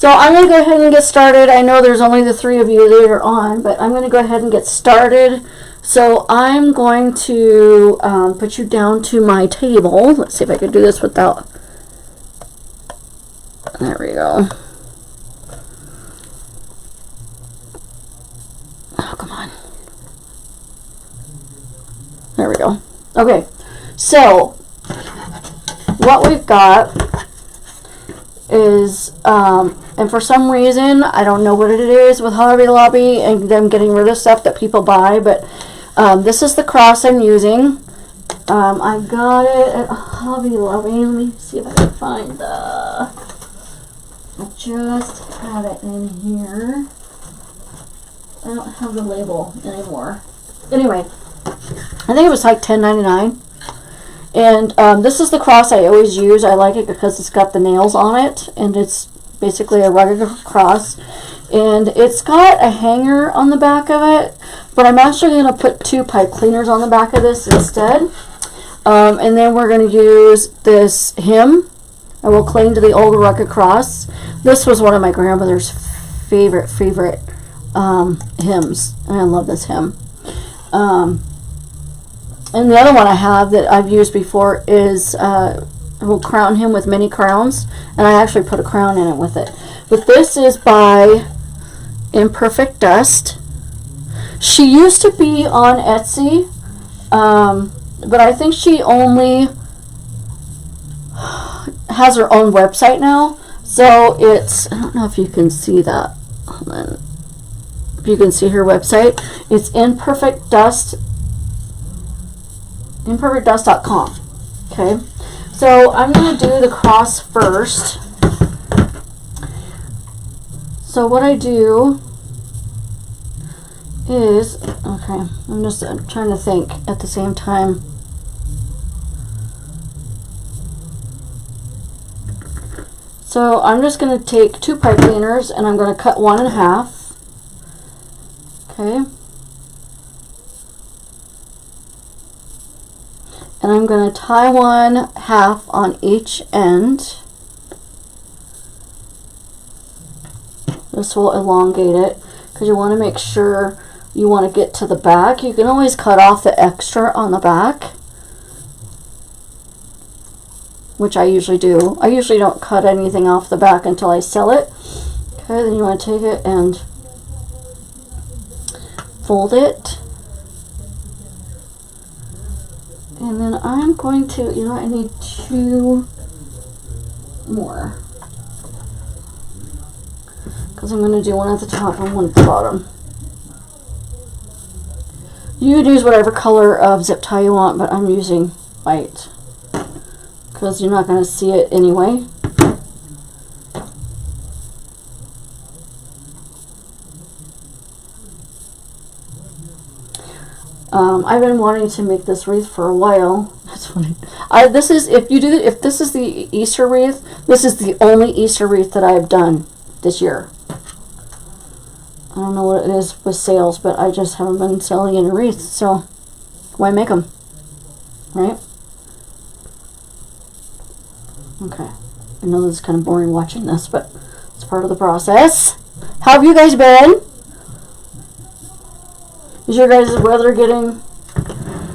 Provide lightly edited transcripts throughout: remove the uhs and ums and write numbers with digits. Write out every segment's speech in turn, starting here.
So I'm going to go ahead and get started. I know there's only the 3 of you later on, but I'm going to go ahead and get started. So I'm going to put you down to my table. Let's see if I can do this without... There we go. Oh, come on. There we go. Okay, so what we've got is, and for some reason, I don't know what it is with Hobby Lobby and them getting rid of stuff that people buy, but this is the cross I'm using. I got it at Hobby Lobby. Let me see if I can find the... I just had it in here. I don't have the label anymore. Anyway, I think it was like $10.99. And this is the cross I always use. I like it because it's got the nails on it, and it's basically a rugged cross. And it's got a hanger on the back of it, but I'm actually going to put 2 pipe cleaners on the back of this instead. And then we're going to use this hymn. I will cling to the old rugged cross. This was one of my grandmother's favorite hymns, and I love this hymn. And the other one I have that I've used before is we'll crown him with many crowns, and I actually put a crown in it with it. But this is by Imperfect Dust. She used to be on Etsy, but I think she only has her own website now. So it's, I don't know if you can see that. Hold on. If you can see her website, it's Imperfect Dust. ImperfectDust.com. Okay, so I'm going to do the cross first. So what I do is, okay, I'm just trying to think at the same time. So I'm just going to take 2 pipe cleaners and I'm going to cut 1 in half. Okay. And I'm going to tie 1 half on each end. This will elongate it because you want to make sure you want to get to the back. You can always cut off the extra on the back, which I usually do. I usually don't cut anything off the back until I sell it. Okay, then you want to take it and fold it. And then I'm going to, you know, I need 2 more. Because I'm going to do 1 at the top and 1 at the bottom. You could use whatever color of zip tie you want, but I'm using white. Because you're not going to see it anyway. I've been wanting to make this wreath for a while. That's funny. This is, if this is the Easter wreath, this is the only Easter wreath that I've done this year. I don't know what it is with sales, but I just haven't been selling any wreaths, so why make them, right? Okay. I know this is kind of boring watching this, but it's part of the process. How have you guys been? Is your guys' weather getting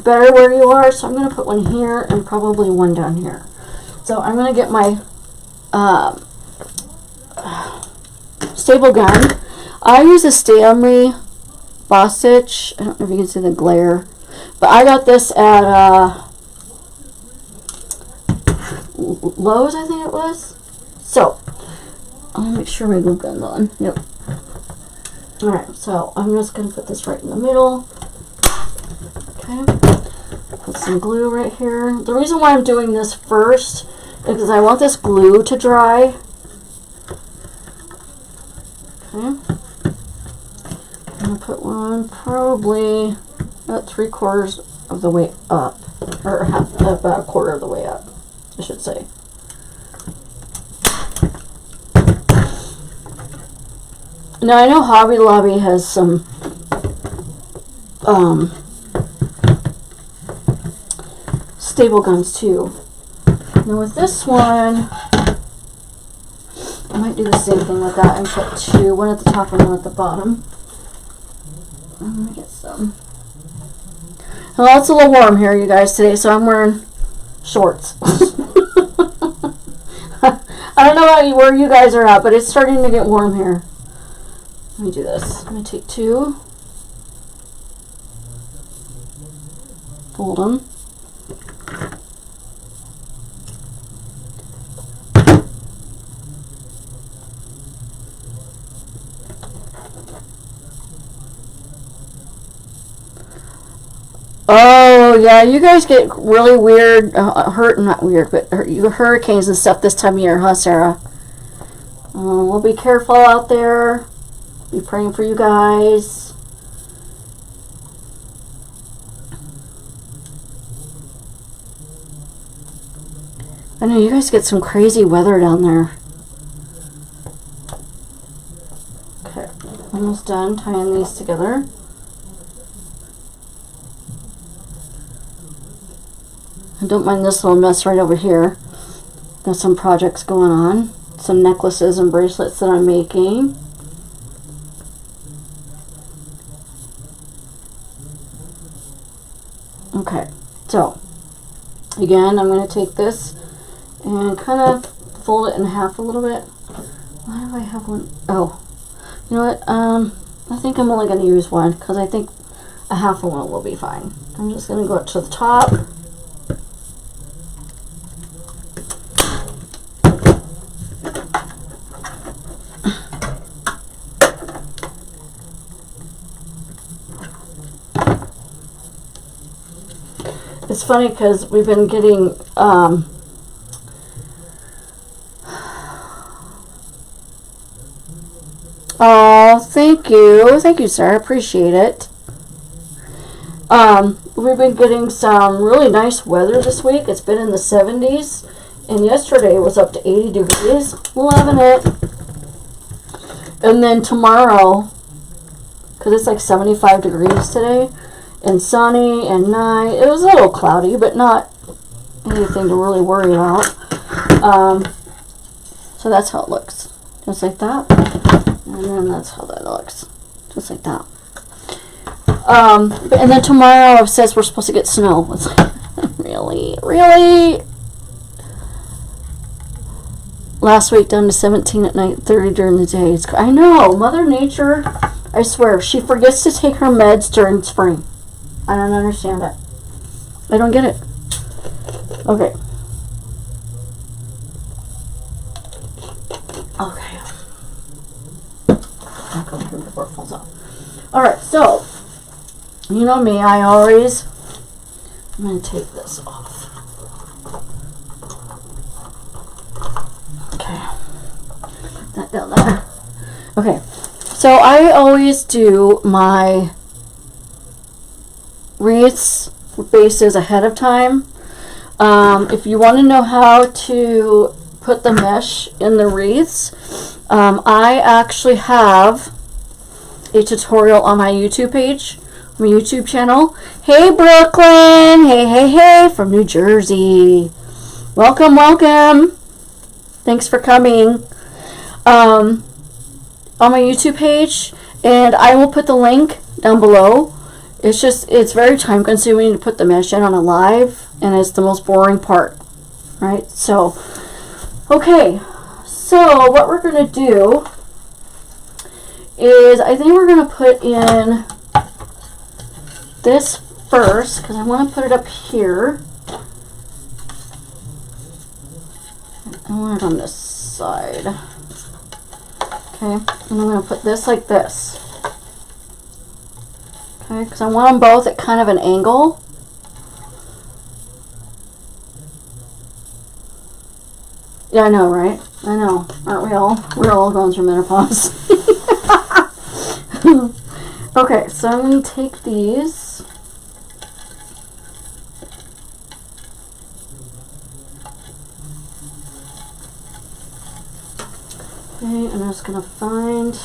better where you are? So I'm going to put 1 here and probably 1 down here. So I'm going to get my staple gun. I use a Stanley Boss Stitch. I don't know if you can see the glare, but I got this at Lowe's, I think it was. So I'll make sure my glue gun's on. Yep. Alright, so I'm just going to put this right in the middle. Okay. Put some glue right here. The reason why I'm doing this first is because I want this glue to dry. Okay. I'm going to put 1 probably about 3/4 of the way up. Or about 1/4 of the way up, I should say. Now I know Hobby Lobby has some staple guns too. Now with this one, I might do the same thing with that and put two, one at the top and one at the bottom. I'm gonna get some. Well, it's a little warm here, you guys, today, so I'm wearing shorts. I don't know where you guys are at, but it's starting to get warm here. Let me do this. I'm gonna take two, fold them. Oh, yeah, you guys get really weird, not weird, but hurricanes and stuff this time of year, huh, Sarah? We'll be careful out there. Be praying for you guys. I know you guys get some crazy weather down there. Okay, almost done tying these together. I don't mind this little mess right over here. Got some projects going on. Some necklaces and bracelets that I'm making. Okay, so again, I'm going to take this and kind of fold it in half a little bit. Why do I have one? Oh, you know what? I think I'm only going to use one because I think a half of one will be fine. I'm just going to go up to the top. It's funny because we've been getting oh, thank you, sir. I appreciate it. We've been getting some really nice weather this week. It's been in the 70s, and yesterday it was up to 80 degrees. Loving it. And then tomorrow, because it's like 75 degrees today, and sunny and nice. It was a little cloudy, but not anything to really worry about. So that's how it looks. Just like that. And then that's how that looks. Just like that. And then tomorrow it says we're supposed to get snow. It's like, really? Really? Last week down to 17 at night, 30 during the day. It's, I know. Mother Nature, I swear, she forgets to take her meds during spring. I don't understand it. I don't get it. Okay. Okay. I'll go here before it falls off. Alright, so, you know me, I'm going to take this off. Okay. Put that down there. Okay. So, I always do my wreaths bases ahead of time. If you want to know how to put the mesh in the wreaths, I actually have a tutorial on my YouTube page, my YouTube channel. Hey Brooklyn, hey from New Jersey, welcome. Thanks for coming. On my YouTube page, and I will put the link down below. It's very time consuming to put the mesh in on a live, and it's the most boring part, right? So, okay, so what we're going to do is, I think we're going to put in this first, because I want to put it up here. I want it on this side. Okay, and I'm going to put this like this. Okay, because I want them both at kind of an angle. Yeah, I know, right? I know. Aren't we all? We're all going through menopause. Okay, so I'm going to take these. Okay, and I'm just going to find...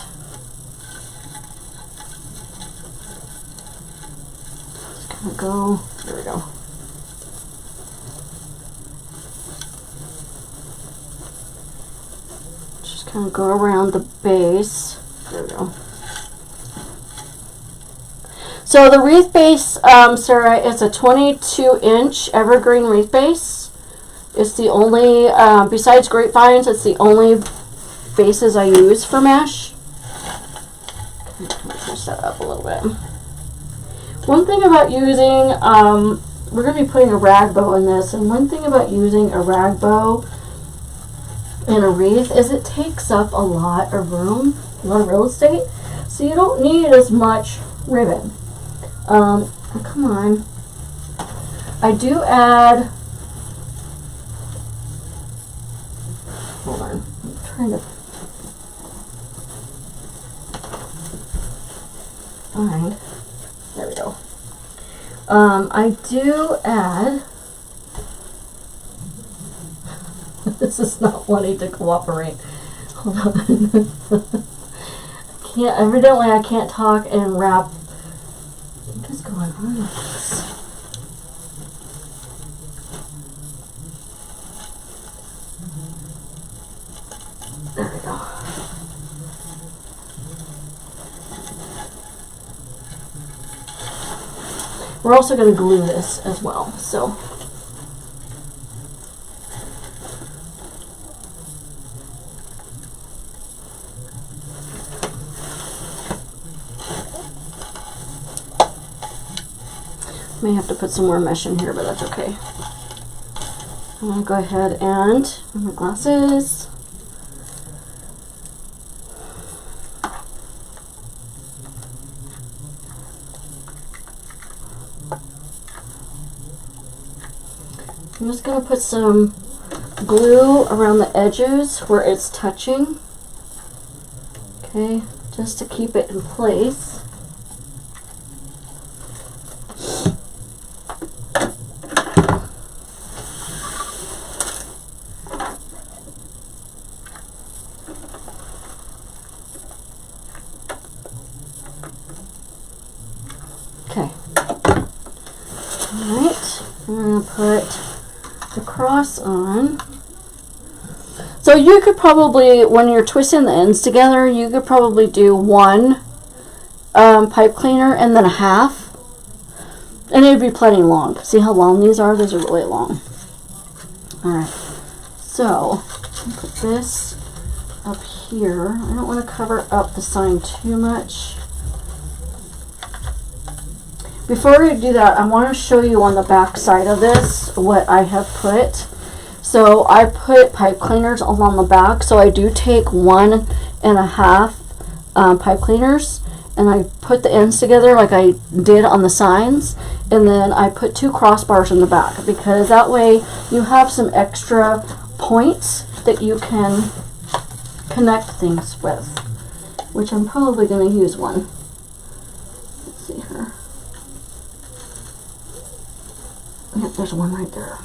go. There we go. Just kind of go around the base. There we go. So the wreath base, Sarah, is a 22-inch evergreen wreath base. It's the only, besides grapevines, it's the only bases I use for mesh. Let me push that up a little bit. One thing about using, we're going to be putting a rag bow in this, and one thing about using a rag bow in a wreath is it takes up a lot of room, a lot of real estate, so you don't need as much ribbon. Come on. I do add, hold on, I'm trying to find, there we go. I do add, this is not wanting to cooperate. Hold on. Evidently I can't talk and rap. What is going on with this? There we go. We're also going to glue this as well, so. May have to put some more mesh in here, but that's okay. I'm going to go ahead and my glasses. I'm just going to put some glue around the edges where it's touching. Okay, just to keep it in place. Okay. Alright, I'm going to put the cross on. So you could probably, when you're twisting the ends together, you could probably do one pipe cleaner and then a half. And it'd be plenty long. See how long these are? These are really long. Alright, so I'll put this up here. I don't want to cover up the sign too much. Before we do that, I want to show you on the back side of this what I have put. So I put pipe cleaners along the back. So I do take 1.5 pipe cleaners and I put the ends together like I did on the signs. And then I put 2 crossbars in the back because that way you have some extra points that you can connect things with, which I'm probably going to use one. Let's see here. Yep, there's one right there.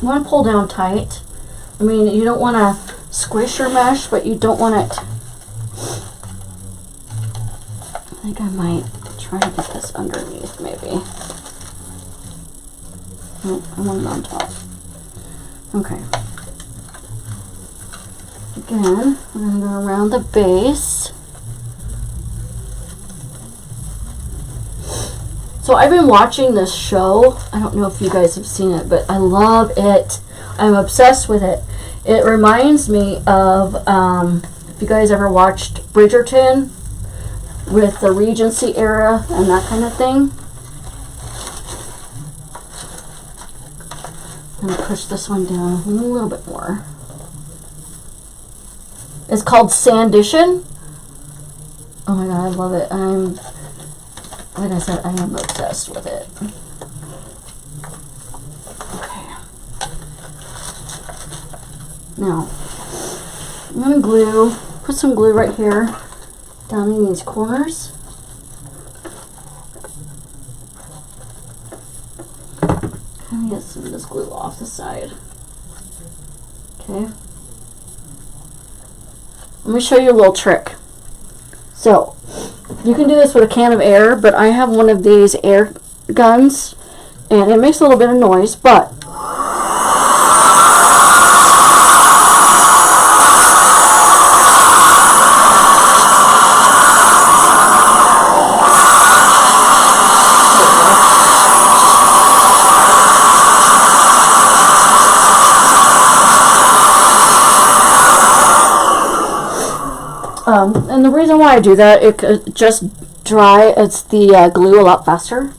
You want to pull down tight. I mean, you don't want to squish your mesh, but you don't want it. I think I might try to get this underneath, maybe. Nope, I want it on top. Okay. Again, we're going to go around the base. So I've been watching this show. I don't know if you guys have seen it, but I love it. I'm obsessed with it. It reminds me of, if you guys ever watched Bridgerton, with the Regency era and that kind of thing. I'm going to push this one down a little bit more. It's called Sandition. Oh my god, I love it. Like I said, I am obsessed with it. Okay. Now, I'm going to glue, put some glue right here down in these corners. And get some of this glue off the side. Okay. Let me show you a little trick. So, you can do this with a can of air, but I have one of these air guns, and it makes a little bit of noise, but and the reason why I do that, it could just dry, it's the glue a lot faster.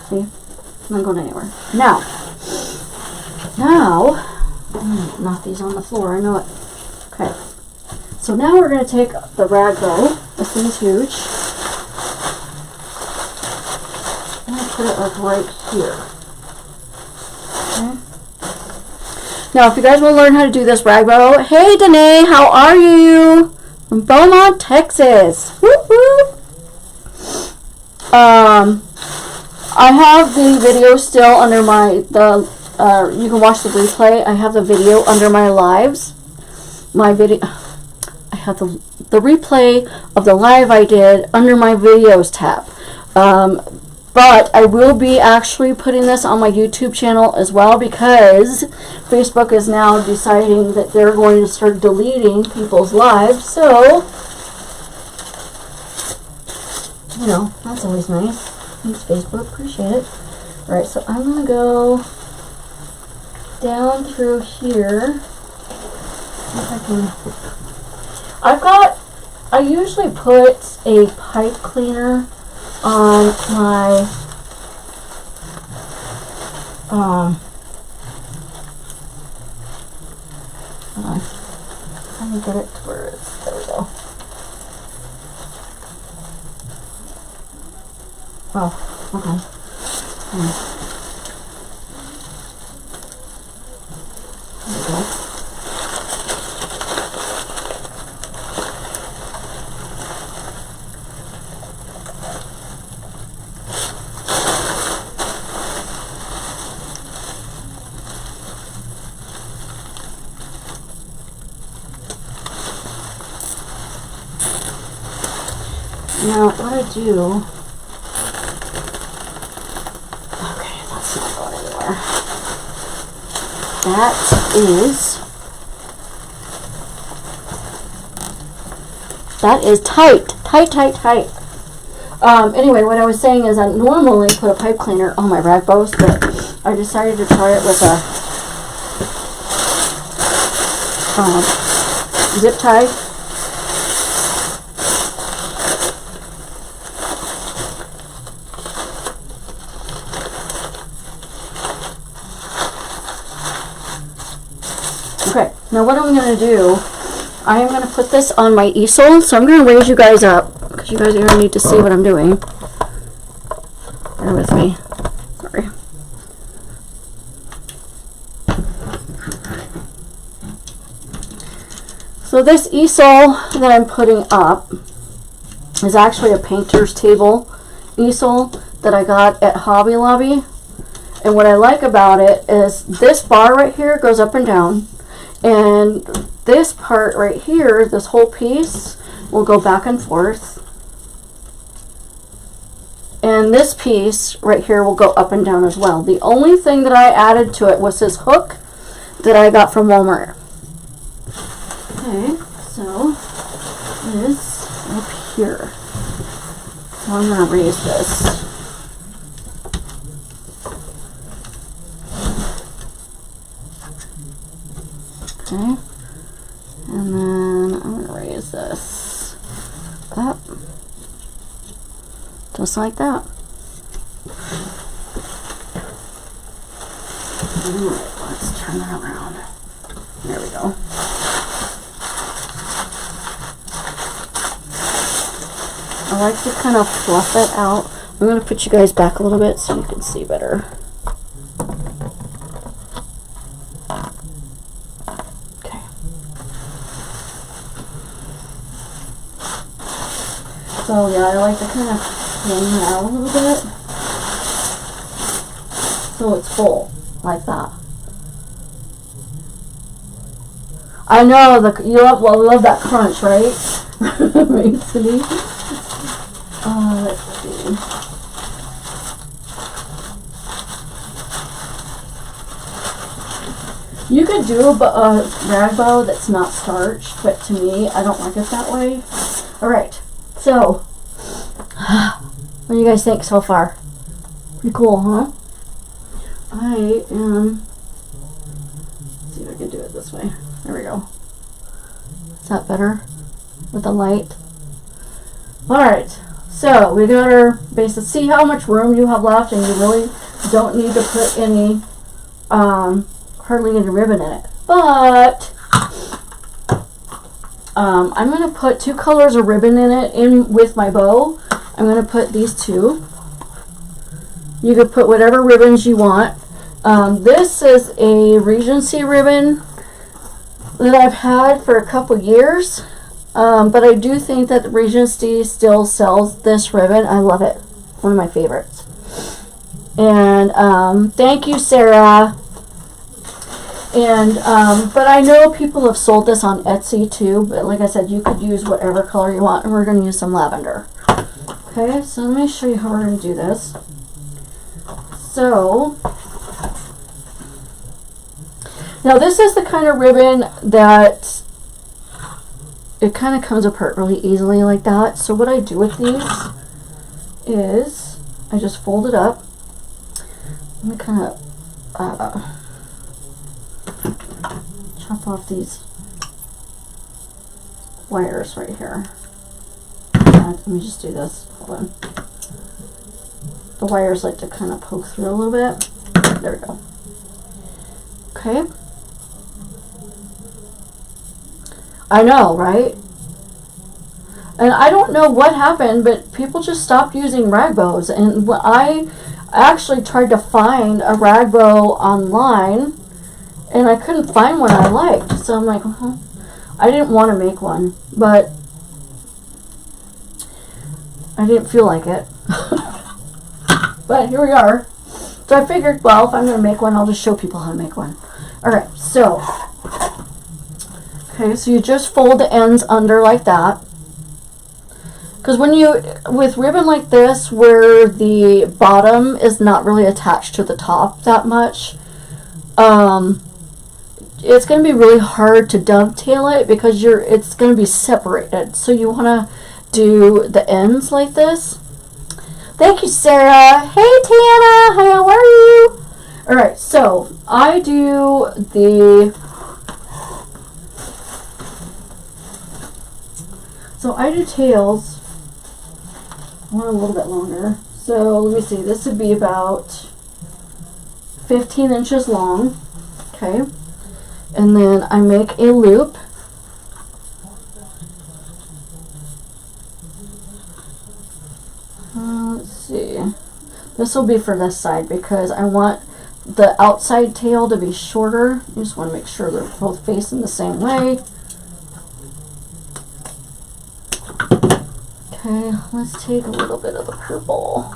See? I'm not going anywhere. Now, knock these on the floor, I know it. Okay. So now we're going to take the rag though. This thing's huge. I'm going to put it like right here. Okay. Now, if you guys want to learn how to do this rag bow, hey Danae, how are you? From Beaumont, Texas. Whoop whoop. I have the video still under you can watch the replay. I have the video under my lives. I have the replay of the live I did under my videos tab. But I will be actually putting this on my YouTube channel as well, because Facebook is now deciding that they're going to start deleting people's lives. So, you know, that's always nice. Thanks, Facebook. Appreciate it. Alright, so I'm going to go down through here. If I can. I usually put a pipe cleaner on my hold on. Let me get it to where it's, there we go. Oh, okay. There we go. Now, what I do, okay, that's not going anywhere. That is tight. Tight. Anyway, what I was saying is I normally put a pipe cleaner on my rag bows, but I decided to try it with a zip tie. Okay, now what I'm going to do, I am going to put this on my easel, so I'm going to raise you guys up, because you guys are going to need to see what I'm doing. Bear with me. Sorry. So this easel that I'm putting up is actually a painter's table easel that I got at Hobby Lobby. And what I like about it is this bar right here goes up and down. And this part right here, this whole piece, will go back and forth. And this piece right here will go up and down as well. The only thing that I added to it was this hook that I got from Walmart. Okay, so this up here. So I'm going to raise this. Okay, and then I'm going to raise this up, just like that. Alright, let's turn that around. There we go. I like to kind of fluff it out. I'm going to put you guys back a little bit so you can see better. So yeah, I like to kind of fling it out a little bit. so it's full like that. I know you love that crunch, right? Right, Cindy? Let's see. You could do a rag bow that's not starched, but to me, I don't like it that way. All right, so what do you guys think so far? Pretty cool, huh? Let's see if I can do it this way. There we go. Is that better with the light? All right, so we got our base. Let's see how much room you have left, and you really don't need to put any, hardly any ribbon in it. But I'm going to put 2 colors of ribbon in it with my bow. I'm going to put these 2. You could put whatever ribbons you want. This is a Regency ribbon that I've had for a couple years, but I do think that Regency still sells this ribbon. I love it. One of my favorites. And thank you, Sarah. And but I know people have sold this on Etsy too, but like I said, you could use whatever color you want, and we're going to use some lavender. Okay, so let me show you how we're going to do this. So now this is the kind of ribbon that it kind of comes apart really easily like that. So what I do with these is I just fold it up. Let me kind of chop off these wires right here. Let me just do this. Hold on. The wires like to kind of poke through a little bit. There we go. Okay. I know, right? And I don't know what happened, but people just stopped using rag bows. And I actually tried to find a rag bow online, and I couldn't find one I liked. So I'm like, I didn't want to make one, but I didn't feel like it. But here we are. So I figured, well, if I'm going to make one, I'll just show people how to make one. Alright, so okay, so you just fold the ends under like that. Because with ribbon like this, where the bottom is not really attached to the top that much, it's going to be really hard to dovetail it because it's going to be separated. So you want to do the ends like this. Thank you, Sarah. Hey, Tana. How are you? All right, so I do tails. I want a little bit longer. So let me see. This would be about 15 inches long. Okay. And then I make a loop. Let's see. This will be for this side because I want the outside tail to be shorter. You just want to make sure they're both facing the same way. Okay, let's take a little bit of the purple.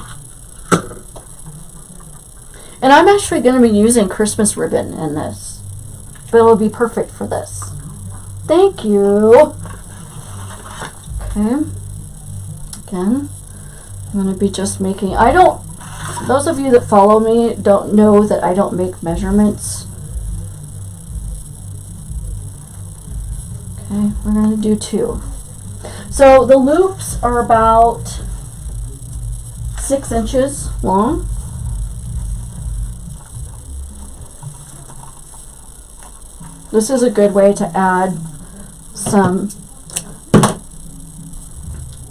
And I'm actually going to be using Christmas ribbon in this, but it will be perfect for this. Thank you. Okay. Again, I'm going to be just making, those of you that follow me don't know that I don't make measurements. Okay, we're going to do 2. So the loops are about 6 inches long. This is a good way to add some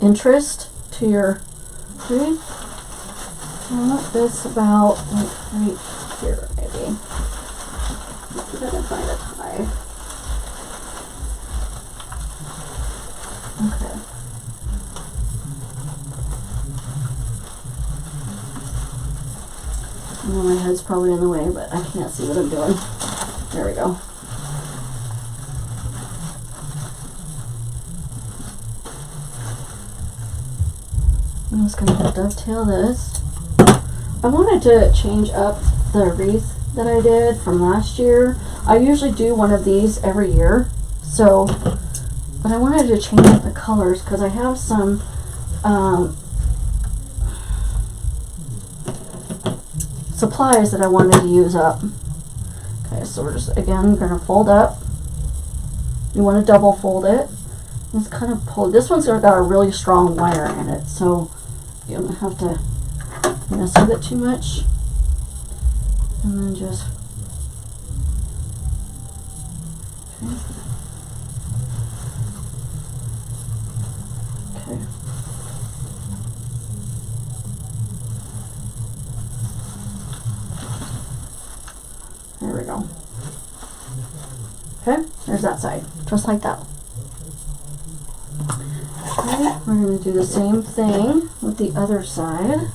interest to your tree. I want this about like right here, maybe. Let's see if I can find a tie. Okay. I know my head's probably in the way, but I can't see what I'm doing. There we go. I'm just going to dovetail this. I wanted to change up the wreath that I did from last year. I usually do one of these every year, so, but I wanted to change up the colors because I have some supplies that I wanted to use up. Okay, so we're just, again, going to fold up. You want to double fold it. Let's kind of pull. This one's got a really strong wire in it, so you don't have to mess with it too much. And then just okay. There we go. Okay, there's that side, just like that. Okay, we're going to do the same thing with the other side.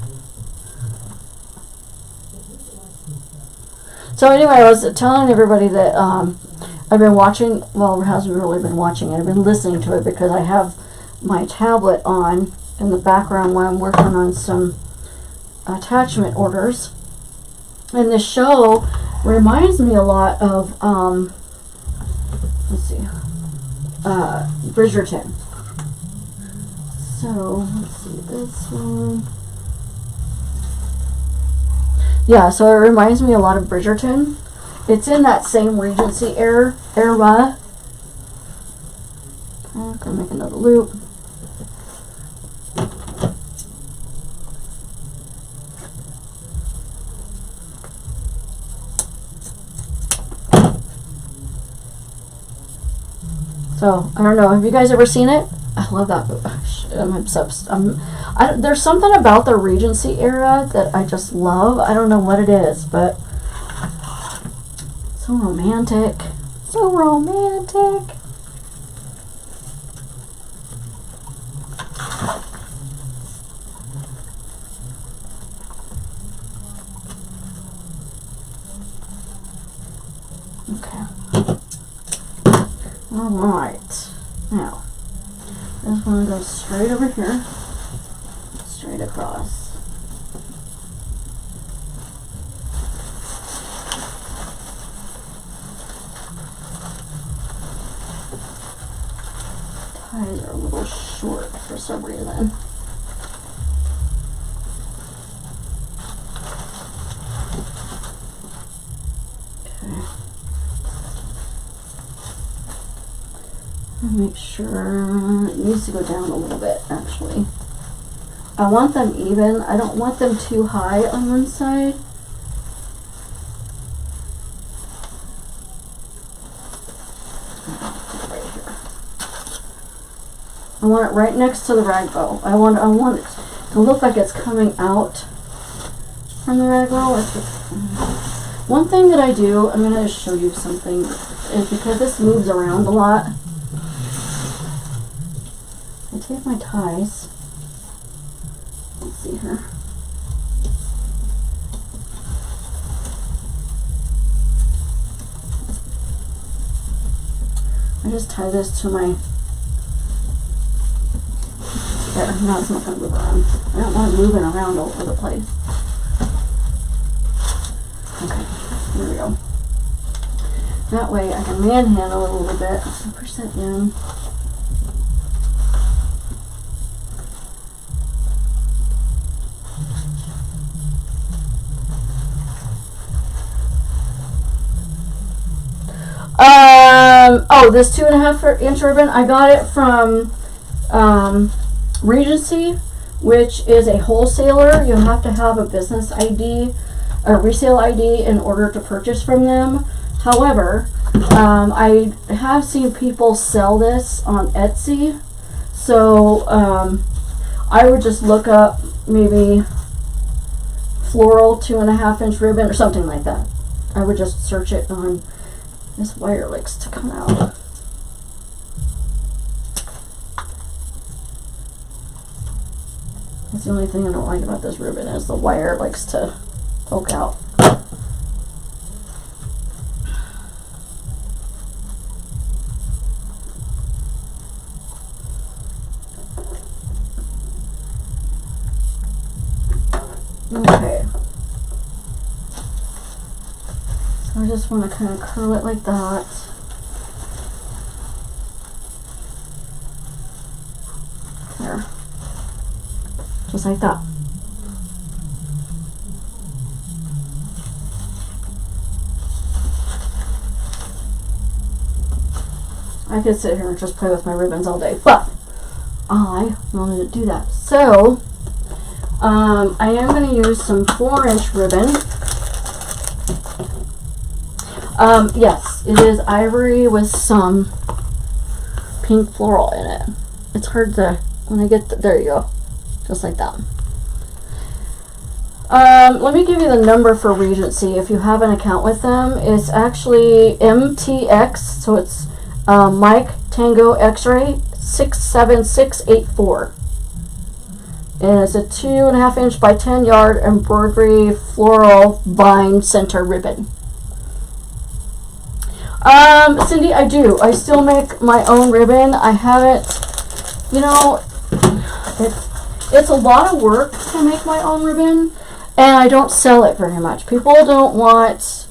So anyway, I was telling everybody that I've been watching, well, it hasn't really been watching it, I've been listening to it because I have my tablet on in the background while I'm working on some attachment orders. And this show reminds me a lot of, let's see, Bridgerton. So, let's see, this one. Yeah, so it reminds me a lot of Bridgerton. It's in that same Regency era. Okay, I'm gonna make another loop. So, I don't know, have you guys ever seen it? I love that book. I'm obsessed. There's something about the Regency era that I just love. I don't know what it is, but so romantic. So romantic. Okay. All right. Now, this one goes straight over here, straight across. Ties are a little short for some reason. Make sure it needs to go down a little bit, actually. I want them even. I don't want them too high on one side. Right here. I want it right next to the rag bow. I want it to look like it's coming out from the rag bow. One thing that I do, I'm going to show you something, is because this moves around a lot. I take my ties. Let's see here. I just tie this to my. There, now it's not going to move around. I don't want it moving around all over the place. Okay, here we go. That way I can manhandle it a little bit. Push that in. Oh, this 2.5 inch ribbon, I got it from Regency, which is a wholesaler. You have to have a business ID, a resale ID in order to purchase from them. However, I have seen people sell this on Etsy, so I would just look up maybe Floral 2.5 inch ribbon or something like that. I would just search it on. This wire likes to come out. That's the only thing I don't like about this ribbon is the wire likes to poke out. Okay. I just want to kind of curl it like that. There. Just like that. I could sit here and just play with my ribbons all day, but I wanted to do that. So, I am going to use some 4-inch ribbon. Yes, it is ivory with some pink floral in it. It's hard to, when I get, there you go. Just like that. Let me give you the number for Regency if you have an account with them. It's actually MTX, so it's Mike Tango X-Ray 67684. And it's a 2.5 inch by 10 yard embroidery floral vine center ribbon. Cindy, I do. I still make my own ribbon. I haven't, you know, it's a lot of work to make my own ribbon, and I don't sell it very much. People don't want,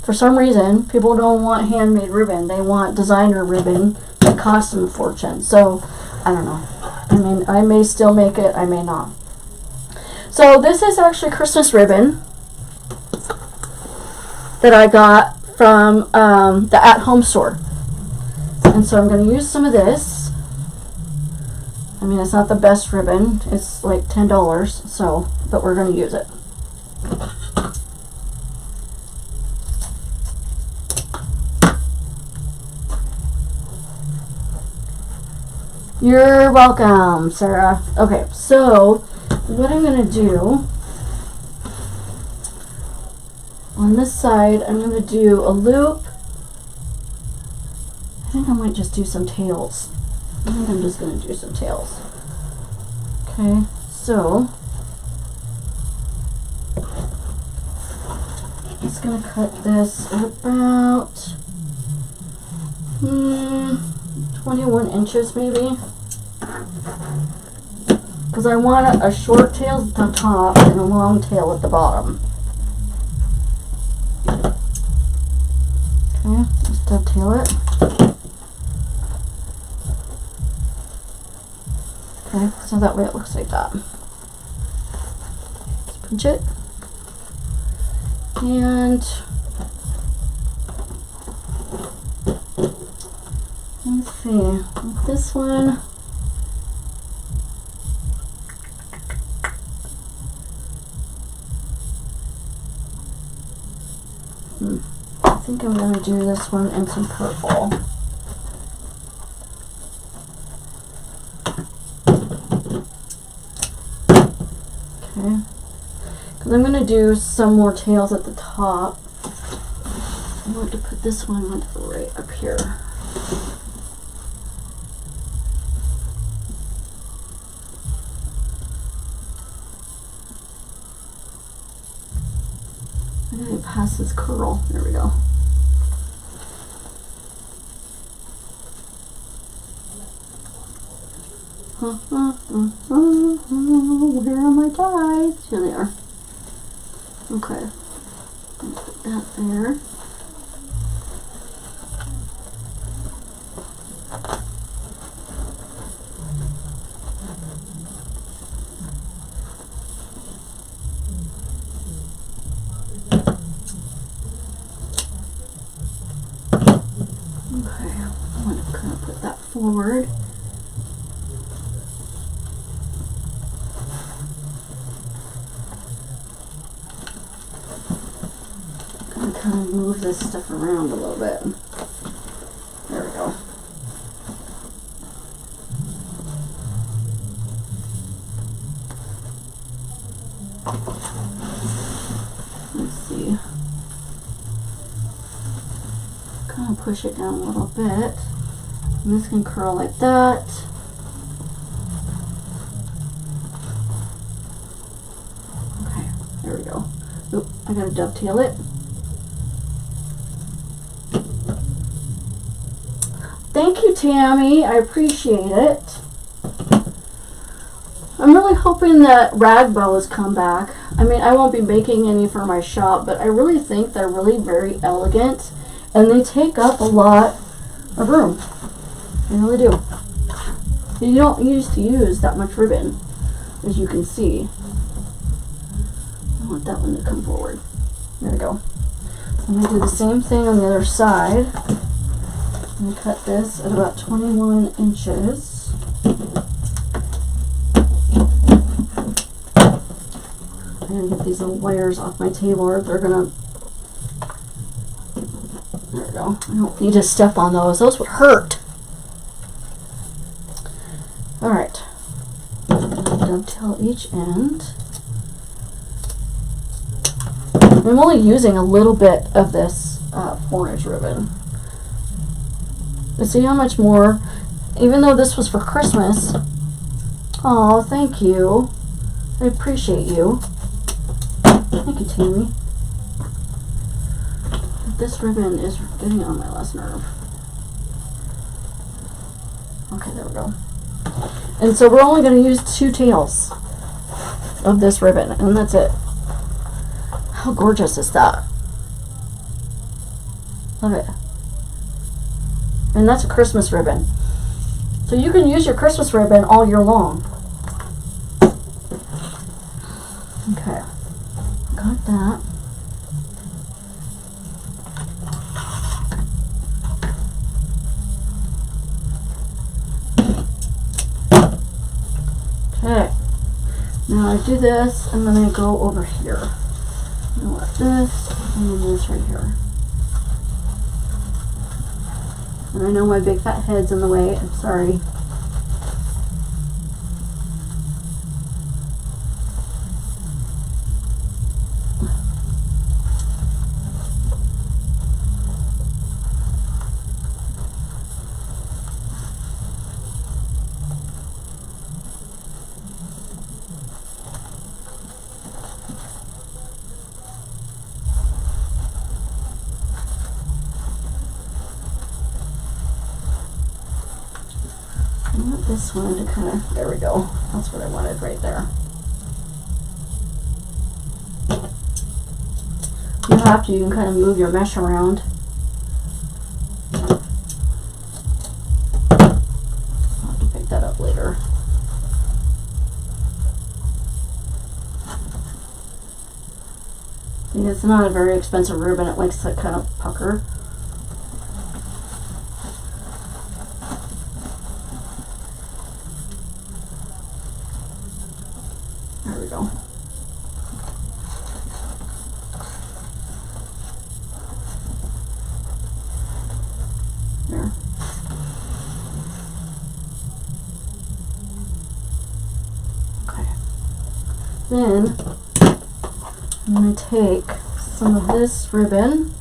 for some reason, people don't want handmade ribbon. They want designer ribbon that costs them a fortune. So, I don't know. I mean, I may still make it, I may not. So, this is actually Christmas ribbon that I got from the at-home store. And so I'm going to use some of this. I mean, it's not the best ribbon. It's like $10, so, but we're going to use it. You're welcome, Sarah. Okay, so what I'm going to do on this side, I'm going to do a loop. I think I might just do some tails. I think I'm just going to do some tails. Okay, so I'm just going to cut this about 21 inches maybe. Because I want a short tail at the top and a long tail at the bottom. Okay, just dovetail it. Okay, so that way it looks like that. Let's pinch it. And let's see, with this one, I think I'm going to do this one in some purple. Okay, because I'm going to do some more tails at the top. I want to put this one like right up here. I gotta get past this curl. There we go. Where are my ties? Here they are. Okay. Put that there. Okay, I'm going to kind of put that forward. I'm going to kind of move this stuff around a little bit. There we go. Let's see. Kind of push it down a little bit. And this can curl like that. Okay, there we go. Oop, I gotta dovetail it. Thank you, Tammy. I appreciate it. I'm really really hoping that rag bows come back. I mean, I won't be making any for my shop, but I really think they're really very elegant, and they take up a lot of room. They really do. You don't used to use that much ribbon, as you can see. I want that one to come forward. There we go. I'm going to do the same thing on the other side. I'm going to cut this at about 21 inches. I'm going to get these little wires off my table, or they're going to... There we go. I don't need to step on those. Those would hurt. Alright. Dovetail each end. I'm only using a little bit of this 4-inch ribbon. But see how much more, even though this was for Christmas. Oh, thank you. I appreciate you. Thank you, Tammy. This ribbon is getting on my last nerve. Okay, there we go. And so we're only going to use 2 tails of this ribbon, and that's it. How gorgeous is that? Love it. And that's a Christmas ribbon. So you can use your Christmas ribbon all year long. Okay. Got that. Okay. Now I do this, and then I go over here. I want this, and then this right here. And I know my big fat head's in the way. I'm sorry. I want this one to kind of, there we go. That's what I wanted right there. You have to, you can kind of move your mesh around. I'll have to pick that up later. See, it's not a very expensive ribbon. It likes to kind of pucker. There we go. There. Okay. Then I'm going to take some of this ribbon.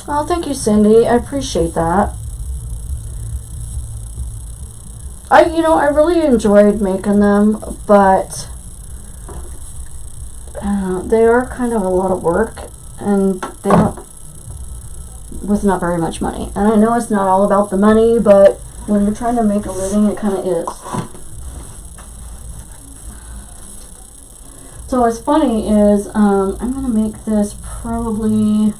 Oh, thank you, Cindy. I appreciate that. I really enjoyed making them, but they are kind of a lot of work, and they don't, with not very much money. And I know it's not all about the money, but when you're trying to make a living, it kind of is. So what's funny is I'm going to make this probably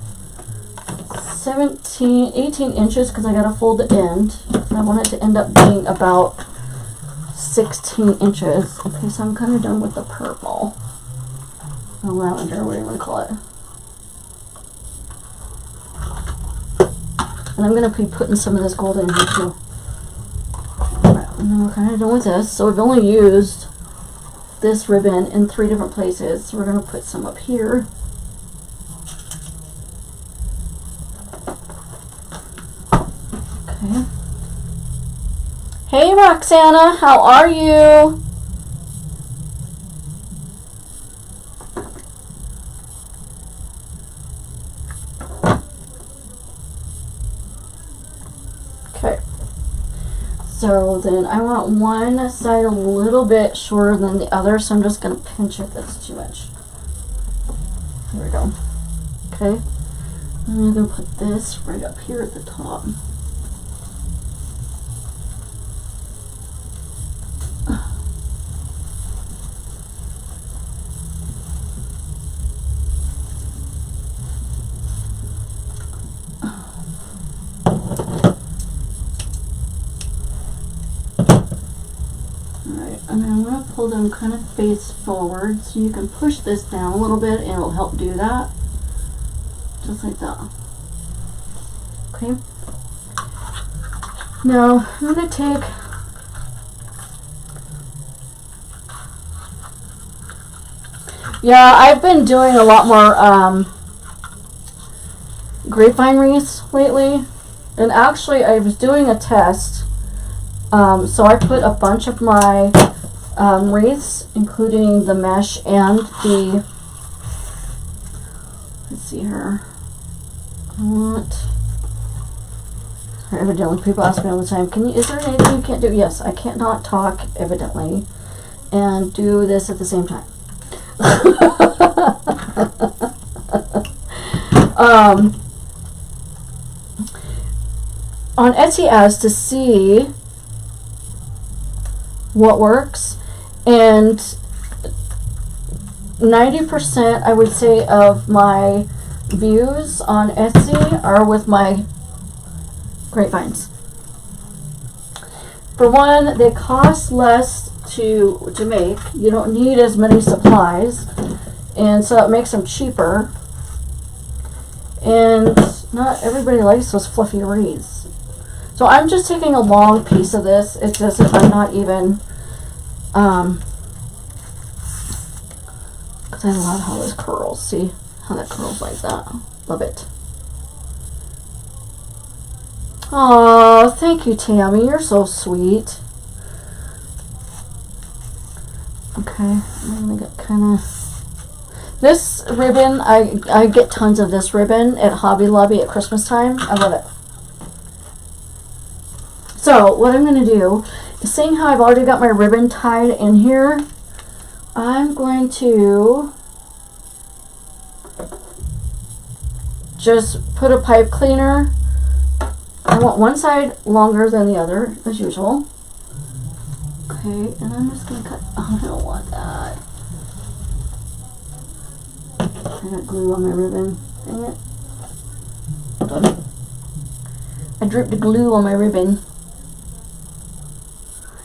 18 inches because I got to fold the end. I want it to end up being about 16 inches. Okay, so I'm kind of done with the purple. The lavender, what do you want to call it? And I'm going to be putting some of this gold in here too. Alright, and then we're kind of done with this. So we've only used this ribbon in 3 different places. So we're going to put some up here. Okay. Hey Roxana, how are you? Okay. So then I want one side a little bit shorter than the other, so I'm just going to pinch it. That's too much. There we go. Okay. I'm going to put this right up here at the top. Alright, and I'm going to pull them kind of face forward so you can push this down a little bit and it'll help do that. Just like that. Okay. Now, I'm going to take I've been doing a lot more grapevine wreaths lately. And actually, I was doing a test. So I put a bunch of my wreaths, including the mesh and the, let's see here. Evidently, people ask me all the time, is there anything you can't do? Yes, I can't not talk, evidently, and do this at the same time. On Etsy ads to see what works, and 90% I would say of my views on Etsy are with my grapevines. For one, they cost less to make. You don't need as many supplies, and so it makes them cheaper. And not everybody likes those fluffy wreaths. So I'm just taking a long piece of this. It's just that I'm not even, because I love how this curls. See how that curls like that? Love it. Oh, thank you, Tammy. You're so sweet. Okay, I'm gonna get kind of this ribbon. I get tons of this ribbon at Hobby Lobby at Christmas time. I love it. So what I'm gonna do is, seeing how I've already got my ribbon tied in here, I'm going to just put a pipe cleaner. I want one side longer than the other, as usual. Okay, and I'm just going to cut. Oh, I don't want that. I got glue on my ribbon. Dang it. Hold on. I dripped the glue on my ribbon.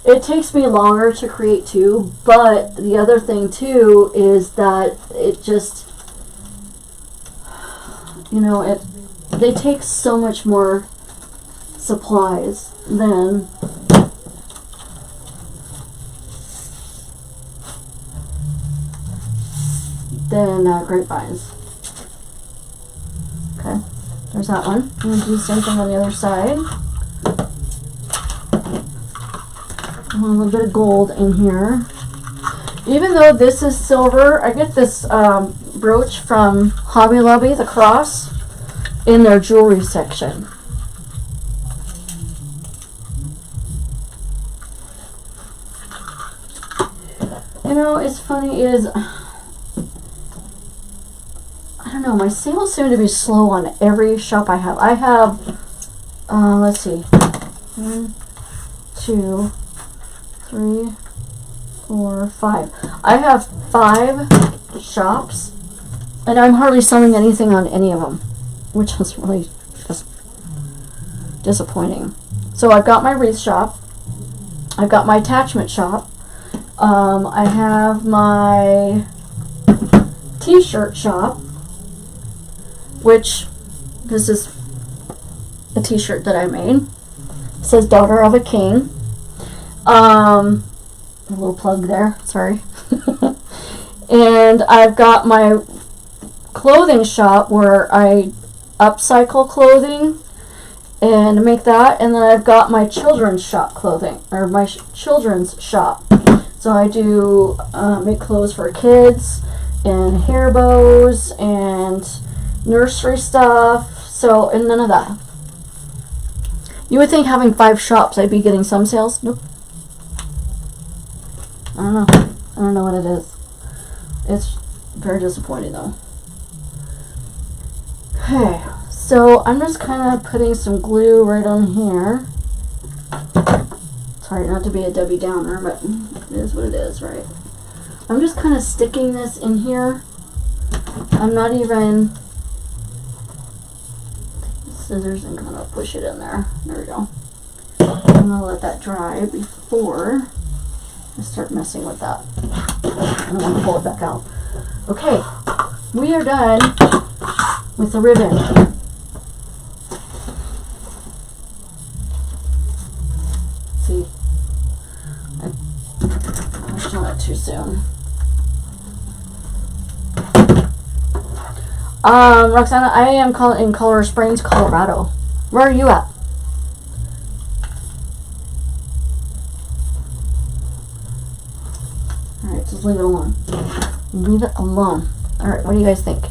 It takes me longer to create too, but the other thing too is that it just, you know, they take so much more supplies than grapevines. Okay, there's that one. I'm going to do the same thing on the other side. I want a little bit of gold in here. Even though this is silver, I get this brooch from Hobby Lobby, the cross, in their jewelry section. You know, it's funny is, I don't know, my sales seem to be slow on every shop I have. I have, let's see, 1, 2, 3, 4, 5. I have 5 shops, and I'm hardly selling anything on any of them, which is really just disappointing. So I've got my wreath shop, I've got my attachment shop, I have my t-shirt shop, which this is a t-shirt that I made. It says Daughter of a King. A little plug there, sorry. And I've got my clothing shop where I upcycle clothing and make that, and then I've got my children's shop clothing, or my children's shop. So I do make clothes for kids and hair bows and nursery stuff. So, and none of that. You would think having 5 shops I'd be getting some sales. Nope. I don't know. I don't know what it is. It's very disappointing though. Okay, so I'm just kind of putting some glue right on here. Sorry, not to be a Debbie Downer, but it is what it is, right? I'm just kind of sticking this in here. I'm not even scissors and kind of push it in there. There we go. I'm gonna let that dry before I start messing with that. I don't want to pull it back out. Okay, we are done with the ribbon. See, I pushed on it too soon. Roxana, I am in Colorado Springs, Colorado. Where are you at? Alright, just leave it alone. Leave it alone. Alright, what do you guys think?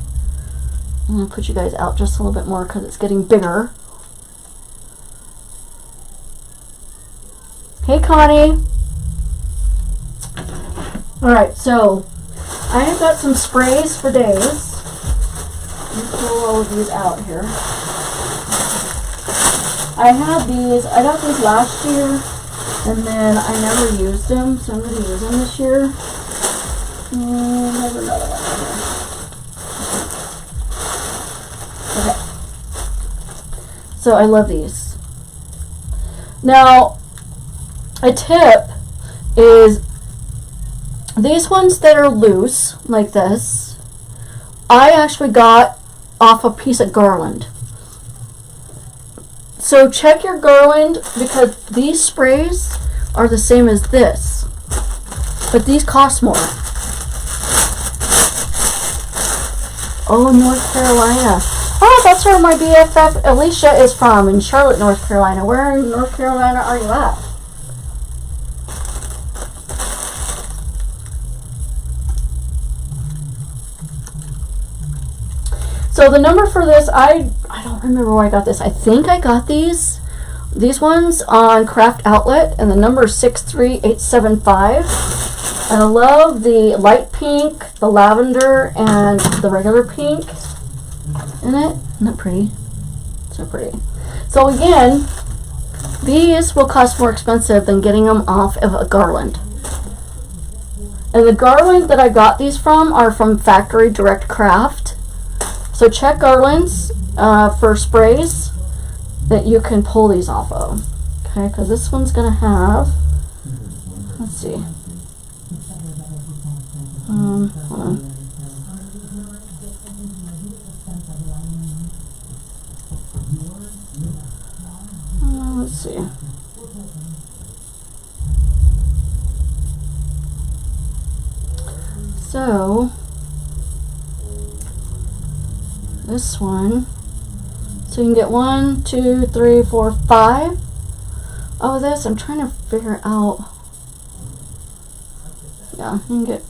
I'm going to put you guys out just a little bit more because it's getting bigger. Hey, Connie. Alright, so I have got some sprays for days. Let me pull all of these out here. I have these. I got these last year, and then I never used them, so I'm going to use them this year. There's another one right here. Okay. So I love these. Now, a tip is these ones that are loose, like this, I actually got off a piece of garland. So check your garland, because these sprays are the same as this, but these cost more. Oh, North Carolina. Oh, that's where my BFF Alicia is from, in Charlotte, North Carolina. Where in North Carolina are you at? So the number for this, I don't remember where I got this. I think I got these ones on Craft Outlet, and the number is 63875. And I love the light pink, the lavender, and the regular pink in it. Isn't that pretty? So pretty. So again, these will cost more expensive than getting them off of a garland. And the garland that I got these from are from Factory Direct Craft. So check garlands for sprays that you can pull these off of. Okay, because this one's going to have, let's see. Hold on. Let's see. So this one, so you can get 1, 2, 3, 4, 5 of this. I'm trying to figure out. Yeah, you can get,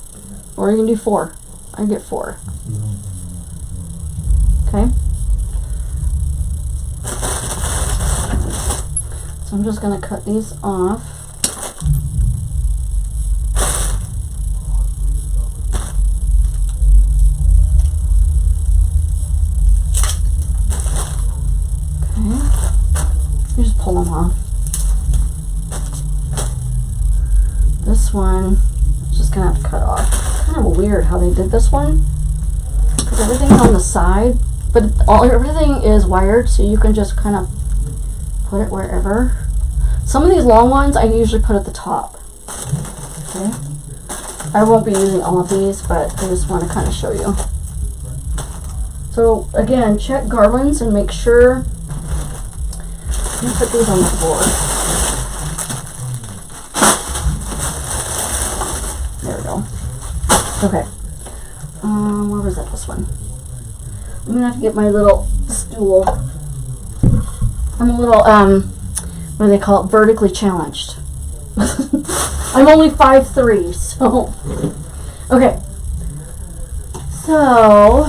or you can do 4. I get 4. Okay. So I'm just going to cut these off. Okay. You just pull them off. This one, just going to have to cut off. Kind of weird how they did this one, because everything's on the side, but everything is wired, so you can just kind of put it wherever. Some of these long ones I usually put at the top. Okay, I won't be using all of these, but I just want to kind of show you. So again, check garlands and make sure. Let me put these on the floor. There we go. Okay. Where was that? This one. I'm gonna have to get my little stool. I'm a little, what do they call it? Vertically challenged. I'm only 5'3", so. Okay. So,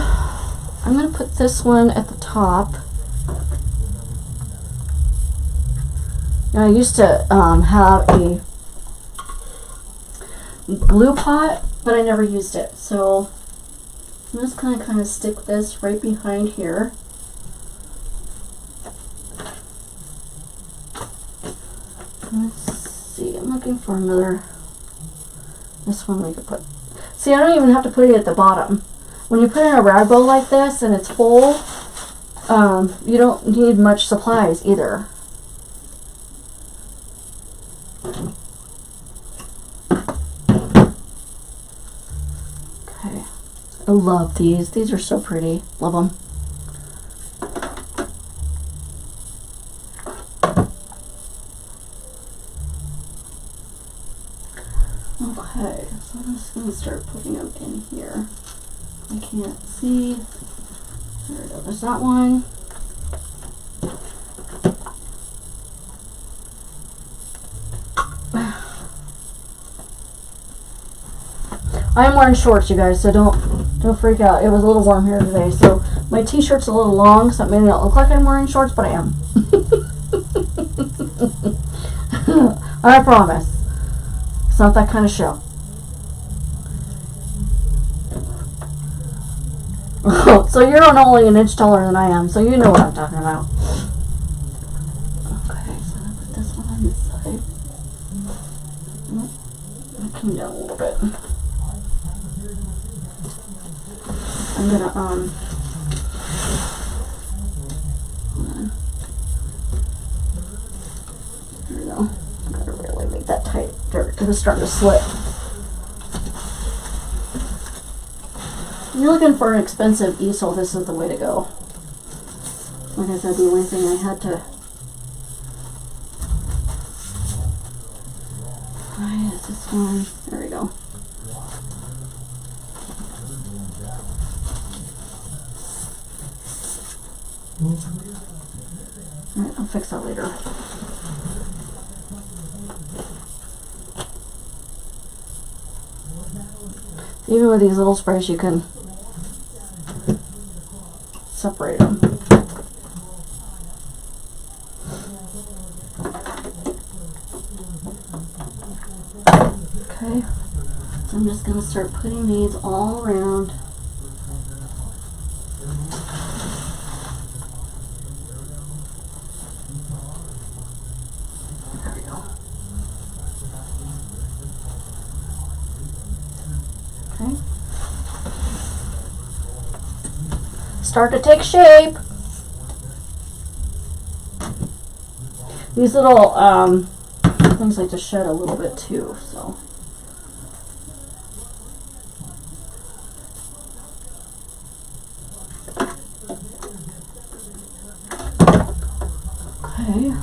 I'm gonna put this one at the top. I used to have a glue pot, but I never used it. So I'm just gonna kind of stick this right behind here. Let's see, I'm looking for another, this one we could put. See, I don't even have to put it at the bottom. When you put in a rag bowl like this and it's full, you don't need much supplies either. I love these. These are so pretty. Love them. Okay, so I'm just going to start putting them in here. I can't see. There we go. There's that one. I am wearing shorts, you guys, so don't freak out. It was a little warm here today, so my t-shirt's a little long, so it may not look like I'm wearing shorts, but I am. I promise. It's not that kind of show. So you're only an inch taller than I am, so you know what I'm talking about. Okay, so I'm gonna put this one on this side. That came down a little bit. I'm gonna hold on. There we go. Gotta really make that tight because it's starting to slip. If you're looking for an expensive easel, this is the way to go. Like I said, the only thing I had to try is this one. There we go. Alright, I'll fix that later. Even with these little sprays, you can separate them. Okay, so I'm just going to start putting these all around. There we go. Okay. Start to take shape. These little things like to shed a little bit too, so. Okay.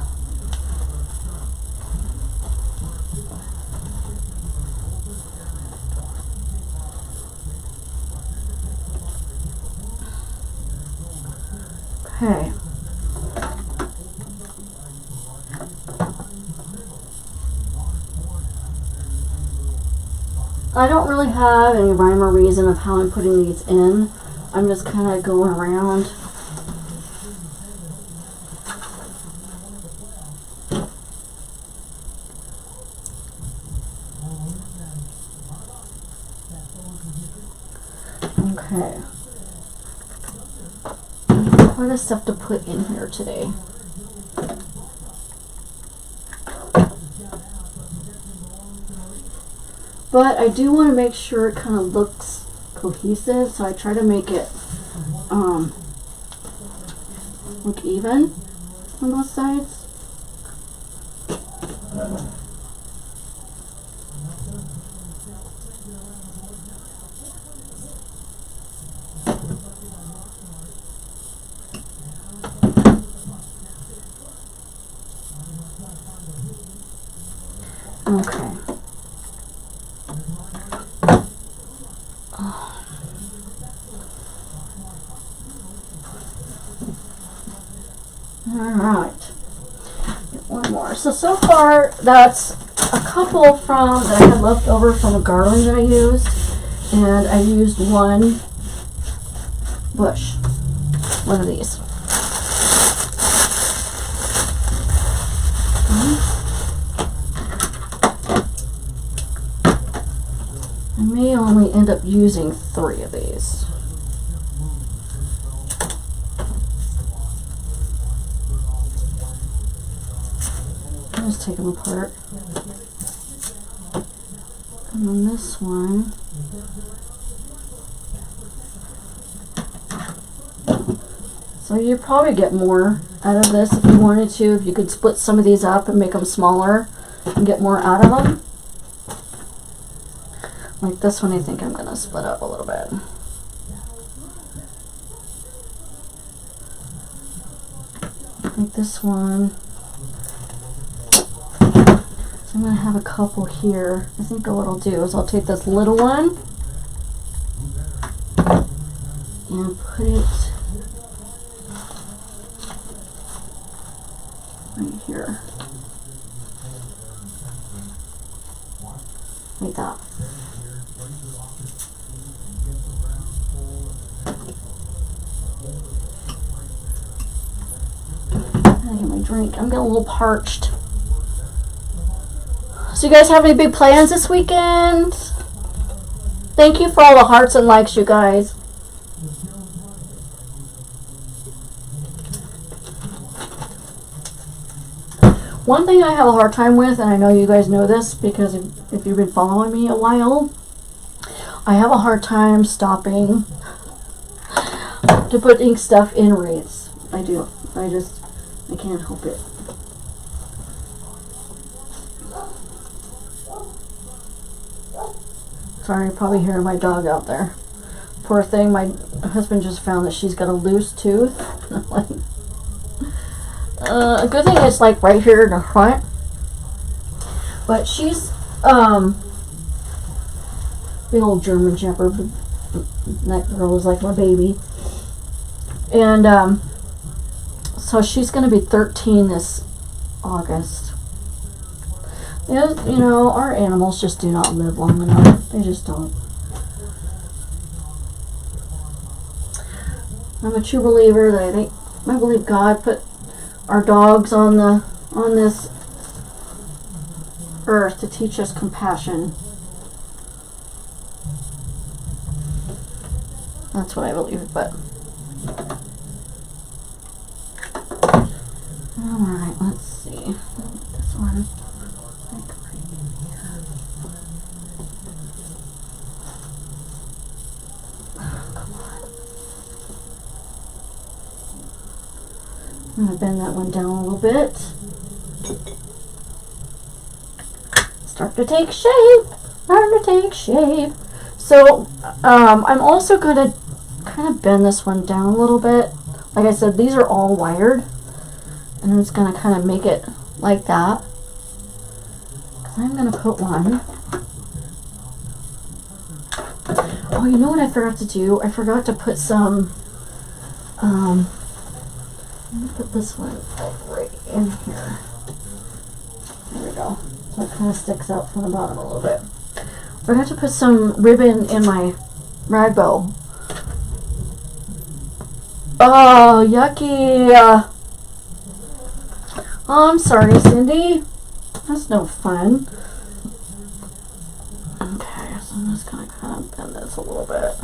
Okay. I don't really have any rhyme or reason of how I'm putting these in. I'm just kind of going around. Okay. Quite a stuff to put in here today. But I do want to make sure it kind of looks cohesive, so I try to make it look even on both sides. Okay. Alright. One more. So far, that's a couple from that I had left over from a garland that I used. And I used one bush. One of these. I may only end up using 3 of these. I'll just take them apart. And then this one. So you probably get more out of this if you wanted to. If you could split some of these up and make them smaller and get more out of them. Like this one, I think I'm going to split up a little bit. like this one. So I'm going to have a couple here. I think what I'll do is I'll take this little one and put it right here. Like that. I get my drink. I'm getting a little parched. So you guys have any big plans this weekend? Thank you for all the hearts and likes, you guys. One thing I have a hard time with, and I know you guys know this because if you've been following me a while, I have a hard time stopping to putting stuff in wreaths. I do. I can't help it. Sorry, you're probably hearing my dog out there. Poor thing, my husband just found that she's got a loose tooth. A good thing it's like right here in the front. But she's, big old German Shepherd. That girl is like my baby. And, so she's going to be 13 this August. You know, our animals just do not live long enough. They just don't. I'm a true believer that I believe God put our dogs on this earth to teach us compassion. That's what I believe, but alright, let's see. This one. I'm going to bend that one down a little bit. Start to take shape. So, I'm also going to kind of bend this one down a little bit. Like I said, these are all wired. And I'm just going to kind of make it like that. Because I'm going to put one. Oh, you know what I forgot to do? I forgot to put some, I'm going to put this one right in here. There we go. So it kind of sticks out from the bottom a little bit. I forgot to put some ribbon in my rag bow. Oh, yucky. Oh, I'm sorry, Cindy. That's no fun. Okay, so I'm just going to kind of bend this a little bit.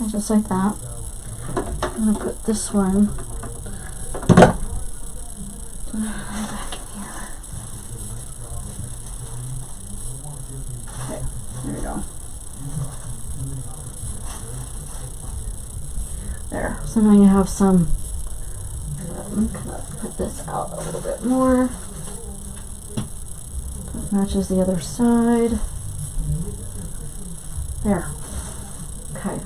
Okay, just like that. I'm going to put this one back in here. Okay, there we go. There. So now you have some. I'm going to put this out a little bit more. That matches the other side. There. Okay.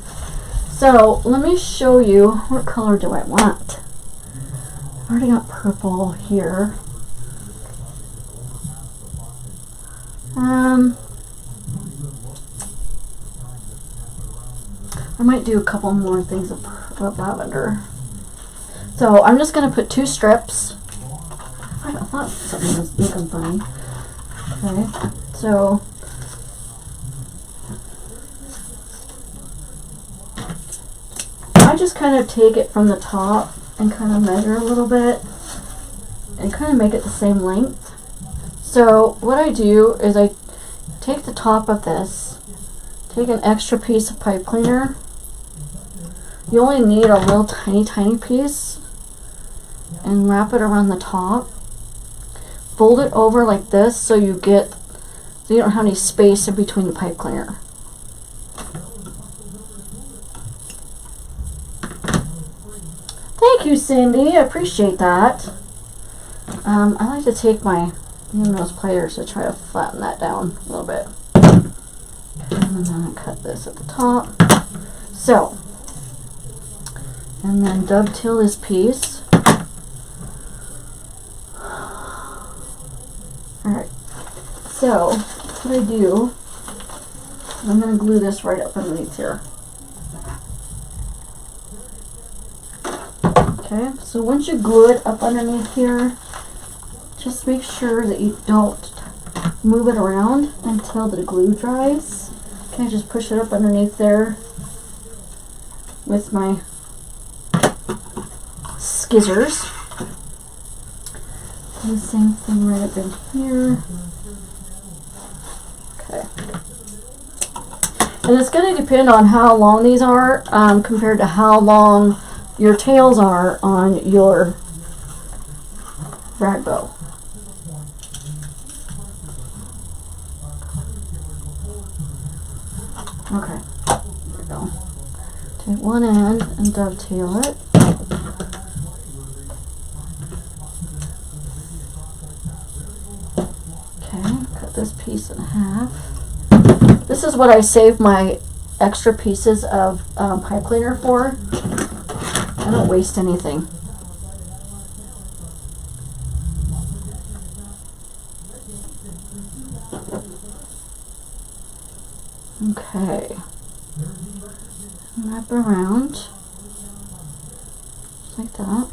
So let me show you, what color do I want? I've already got purple here. I might do a couple more things of lavender. So I'm just going to put 2 strips. I thought something was looking funny. Okay, so I just kind of take it from the top and kind of measure a little bit and kind of make it the same length. So what I do is I take the top of this, take an extra piece of pipe cleaner. You only need a real tiny piece, and wrap it around the top. Fold it over like this so you don't have any space in between the pipe cleaner. Thank you, Cindy. I appreciate that. I like to take my nose pliers to try to flatten that down a little bit. And then I cut this at the top. So, and then dovetail this piece. Alright, so what I do, I'm going to glue this right up underneath here. Okay, so once you glue it up underneath here, just make sure that you don't move it around until the glue dries. Okay, just push it up underneath there with my scissors. And the same thing right up in here. Okay. And it's going to depend on how long these are compared to how long your tails are on your rag bow. Okay, there we go. Take one end and dovetail it. Okay, cut this piece in half. This is what I save my extra pieces of pipe cleaner for. I don't waste anything. Okay. Wrap around. Just like that.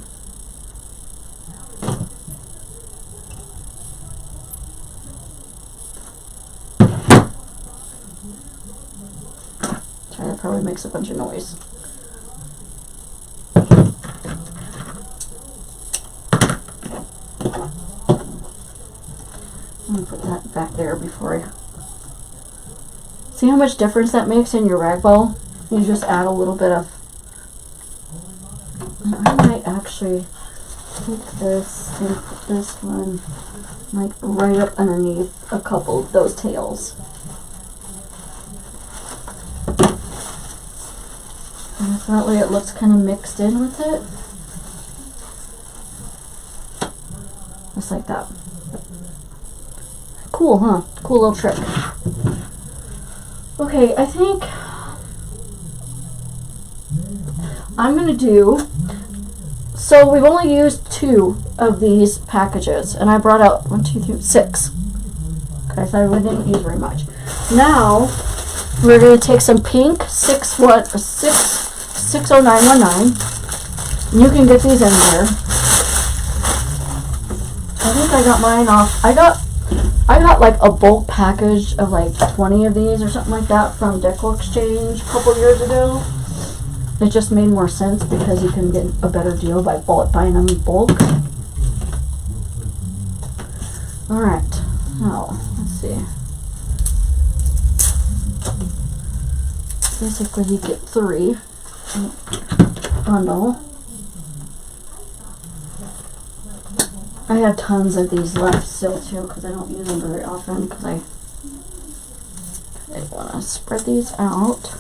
Sorry, that probably makes a bunch of noise. I'm going to put that back there before I... See how much difference that makes in your rag bow? You just add a little bit of... I might actually take this and put this one like right up underneath a couple of those tails. And so that way it looks kind of mixed in with it. Just like that. Cool, huh? Cool little trick. Okay, I think I'm going to do, so we've only used 2 of these packages, and I brought out 1, 2, 3, 6. Okay, so I didn't use very much. Now, we're going to take some pink 60919. You can get these anywhere. I think I got mine off. I got like a bulk package of like 20 of these or something like that from Deco Exchange a couple years ago. It just made more sense because you can get a better deal by buying them in bulk. Alright, now let's see. Basically you get 3 bundle. I have tons of these left still too because I don't use them very often because I want to spread these out.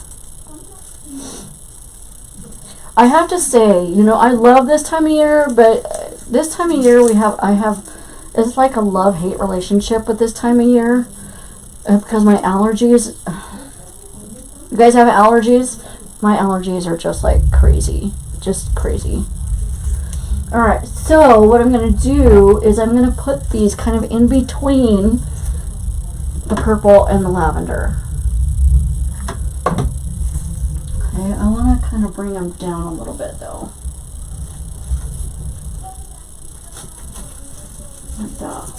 I have to say, you know, I love this time of year, but this time of year it's like a love-hate relationship with this time of year because my allergies. You guys have allergies? My allergies are just like crazy, just crazy. Alright, so what I'm going to do is I'm going to put these kind of in between the purple and the lavender. Okay, I want to kind of bring them down a little bit though. Like that.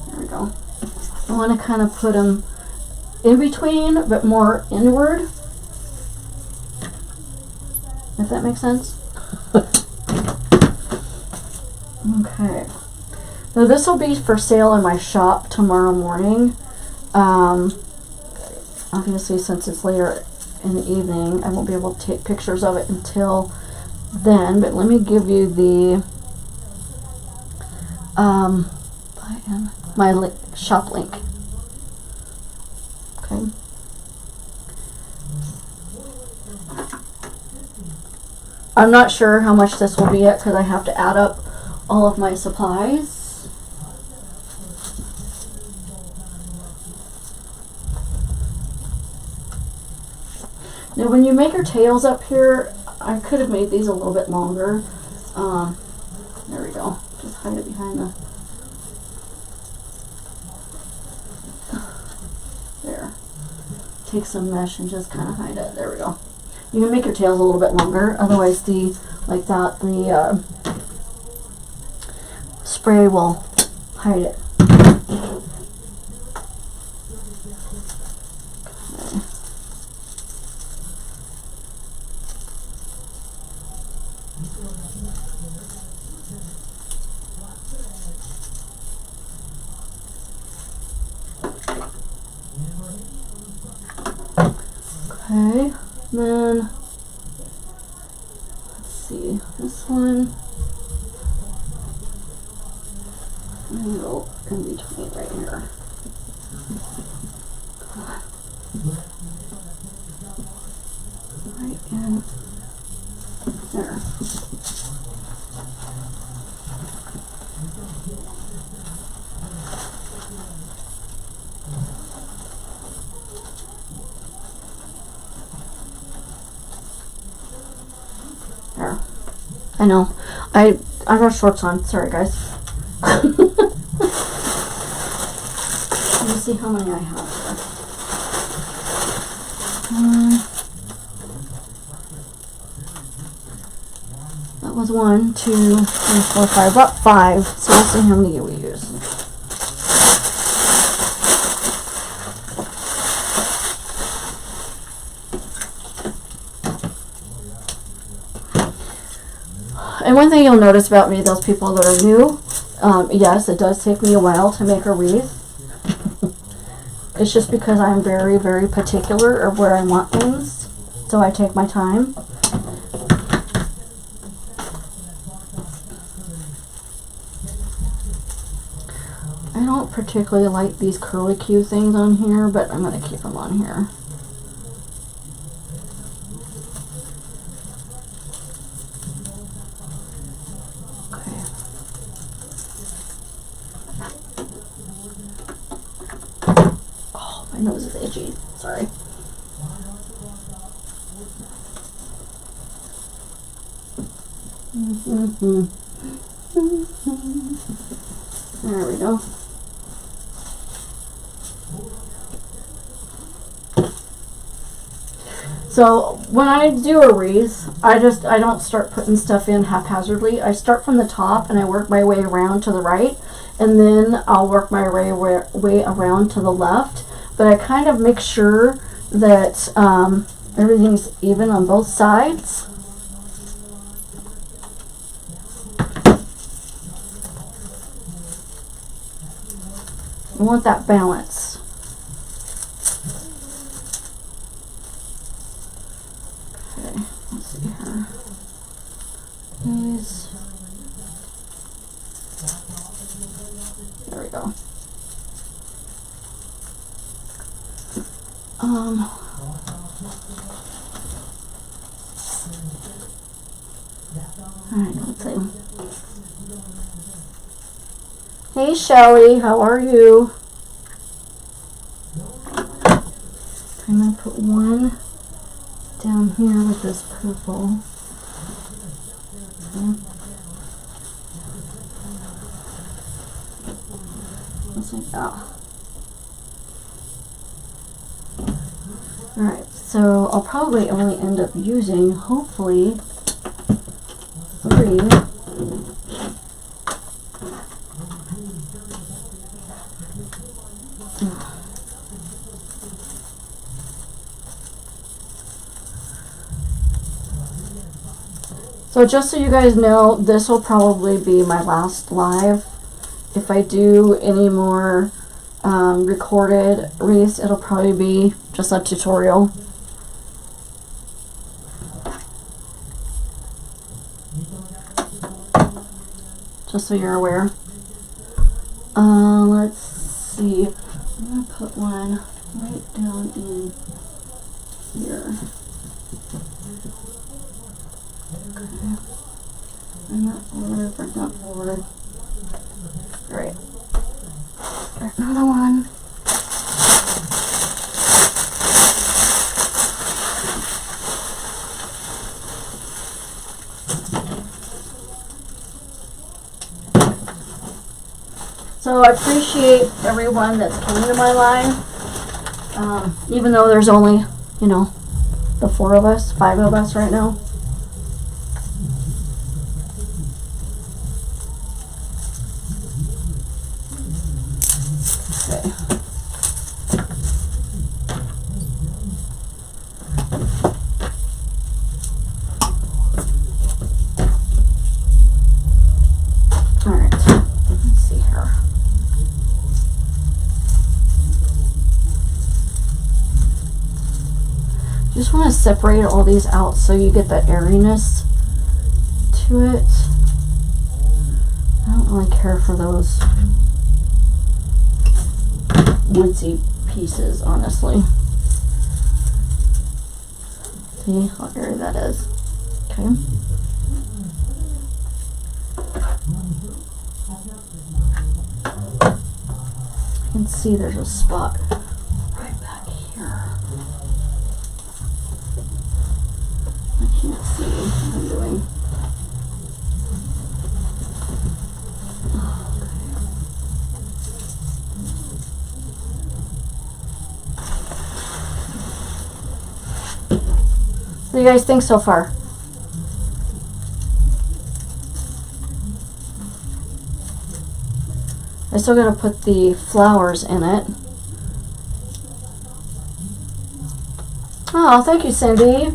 There we go. I want to kind of put them in between, but more inward. If that makes sense. Okay. Now this will be for sale in my shop tomorrow morning. Obviously, since it's later in the evening, I won't be able to take pictures of it until then. But let me give you the my shop link. Okay. I'm not sure how much this will be yet because I have to add up all of my supplies. when you make your tails up here, I could have made these a little bit longer. There we go. Just hide it behind the... There. Take some mesh and just kind of hide it. There we go. You can make your tails a little bit longer. Otherwise, like that, the spray will hide it. Okay, then let's see, this one, and go in between right here. Right in there. There. I know. I got shorts on. Sorry, guys. Let me see how many I have here. That was 1, 2, 3, 4, 5. About 5. So we'll see how many we use. And one thing you'll notice about me, those people that are new, yes, it does take me a while to make a wreath. It's just because I'm very, very particular of where I want things, so I take my time. I don't particularly like these curlicue things on here, but I'm going to keep them on here. My nose is itchy. Sorry. There we go. So when I do a wreath, I don't start putting stuff in haphazardly. I start from the top and I work my way around to the right, and then I'll work my way around to the left. But I kind of make sure that everything's even on both sides. I want that balance. Okay, let's see here. These. There we go. Alright, let's see. Hey Shelly, how are you? I'm gonna put one down here with this purple. Okay. Let's see. Oh. Alright, so I'll probably only end up using, hopefully, 3. So just so you guys know, this will probably be my last live. If I do any more recorded wreaths, it'll probably be just a tutorial. Just so you're aware. Let's see. I'm gonna put one right down in here. Okay. Bring that forward, bring that forward. Great. Another one. So I appreciate everyone that's coming to my live. Even though there's only, you know, the 5 of us right now. Okay. All right. Let's see here. Just want to separate all these out so you get that airiness to it. I don't really care for those woodsy pieces, honestly. See how airy that is. Okay. You can see there's a spot right back here. I can't see what I'm doing. What do you guys think so far? I still gotta put the flowers in it. Oh, thank you, Cindy.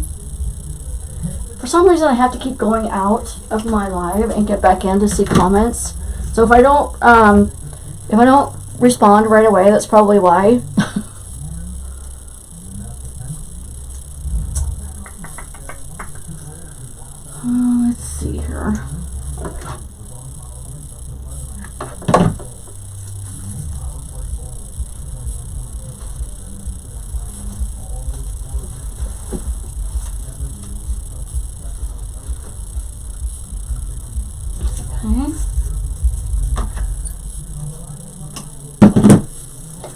For some reason, I have to keep going out of my live and get back in to see comments. So if I don't respond right away, that's probably why. Let's see here. Okay.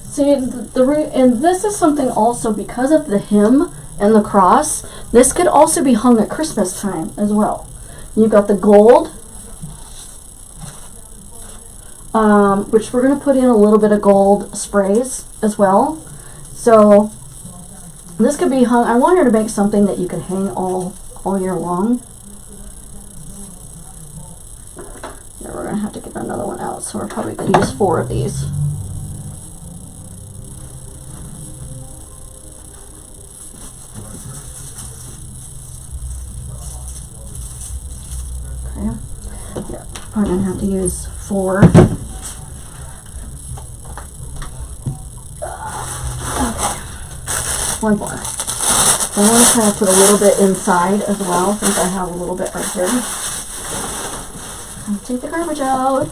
See, and this is something also because of the hymn and the cross. This could also be hung at Christmas time as well. You've got the gold, which we're going to put in a little bit of gold sprays as well. So this could be hung. I wanted to make something that you could hang all year long. Yeah, we're going to have to get another one out, so we're probably going to use 4 of these. Okay. Yeah, probably going to have to use 4. Okay. One more. I want to kind of put a little bit inside as well, since I have a little bit right here. I'll take the garbage out.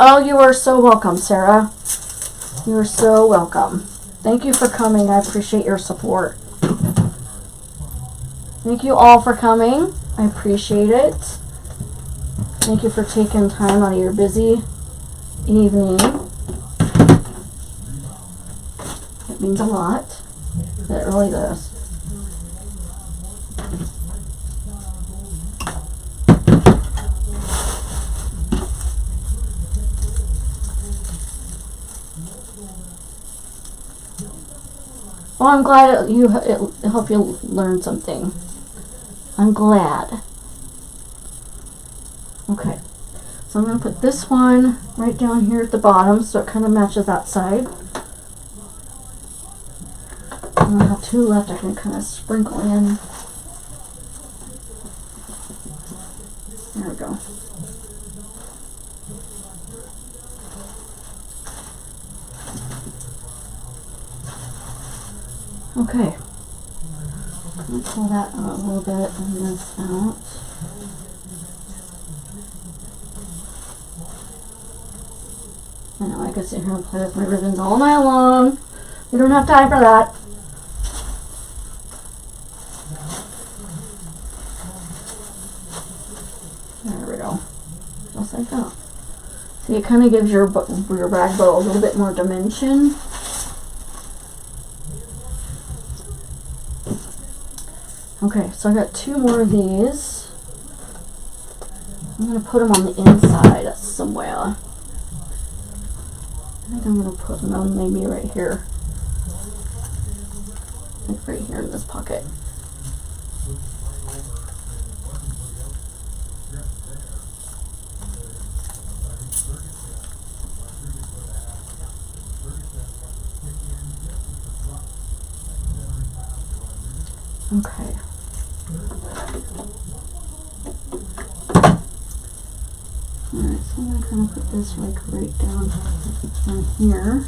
Oh, you are so welcome, Sarah. You are so welcome. Thank you for coming. I appreciate your support. Thank you all for coming. I appreciate it. Thank you for taking time out of your busy evening. It means a lot. It really does. Well, I'm glad it helped you learn something. I'm glad. Okay, so I'm going to put this one right down here at the bottom so it kind of matches that side. And I have 2 left I can kind of sprinkle in. There we go. Okay. I'm going to pull that out a little bit and this out. I know, I could sit here and play with my ribbons all night long. We don't have time for that. There we go. just like that. See, it kind of gives your rag bow a little bit more dimension. Okay, so I got 2 more of these. I'm going to put them on the inside somewhere. I think I'm going to put them on maybe right here. Like right here in this pocket. Okay. Alright, so I'm going to put this like right down in here.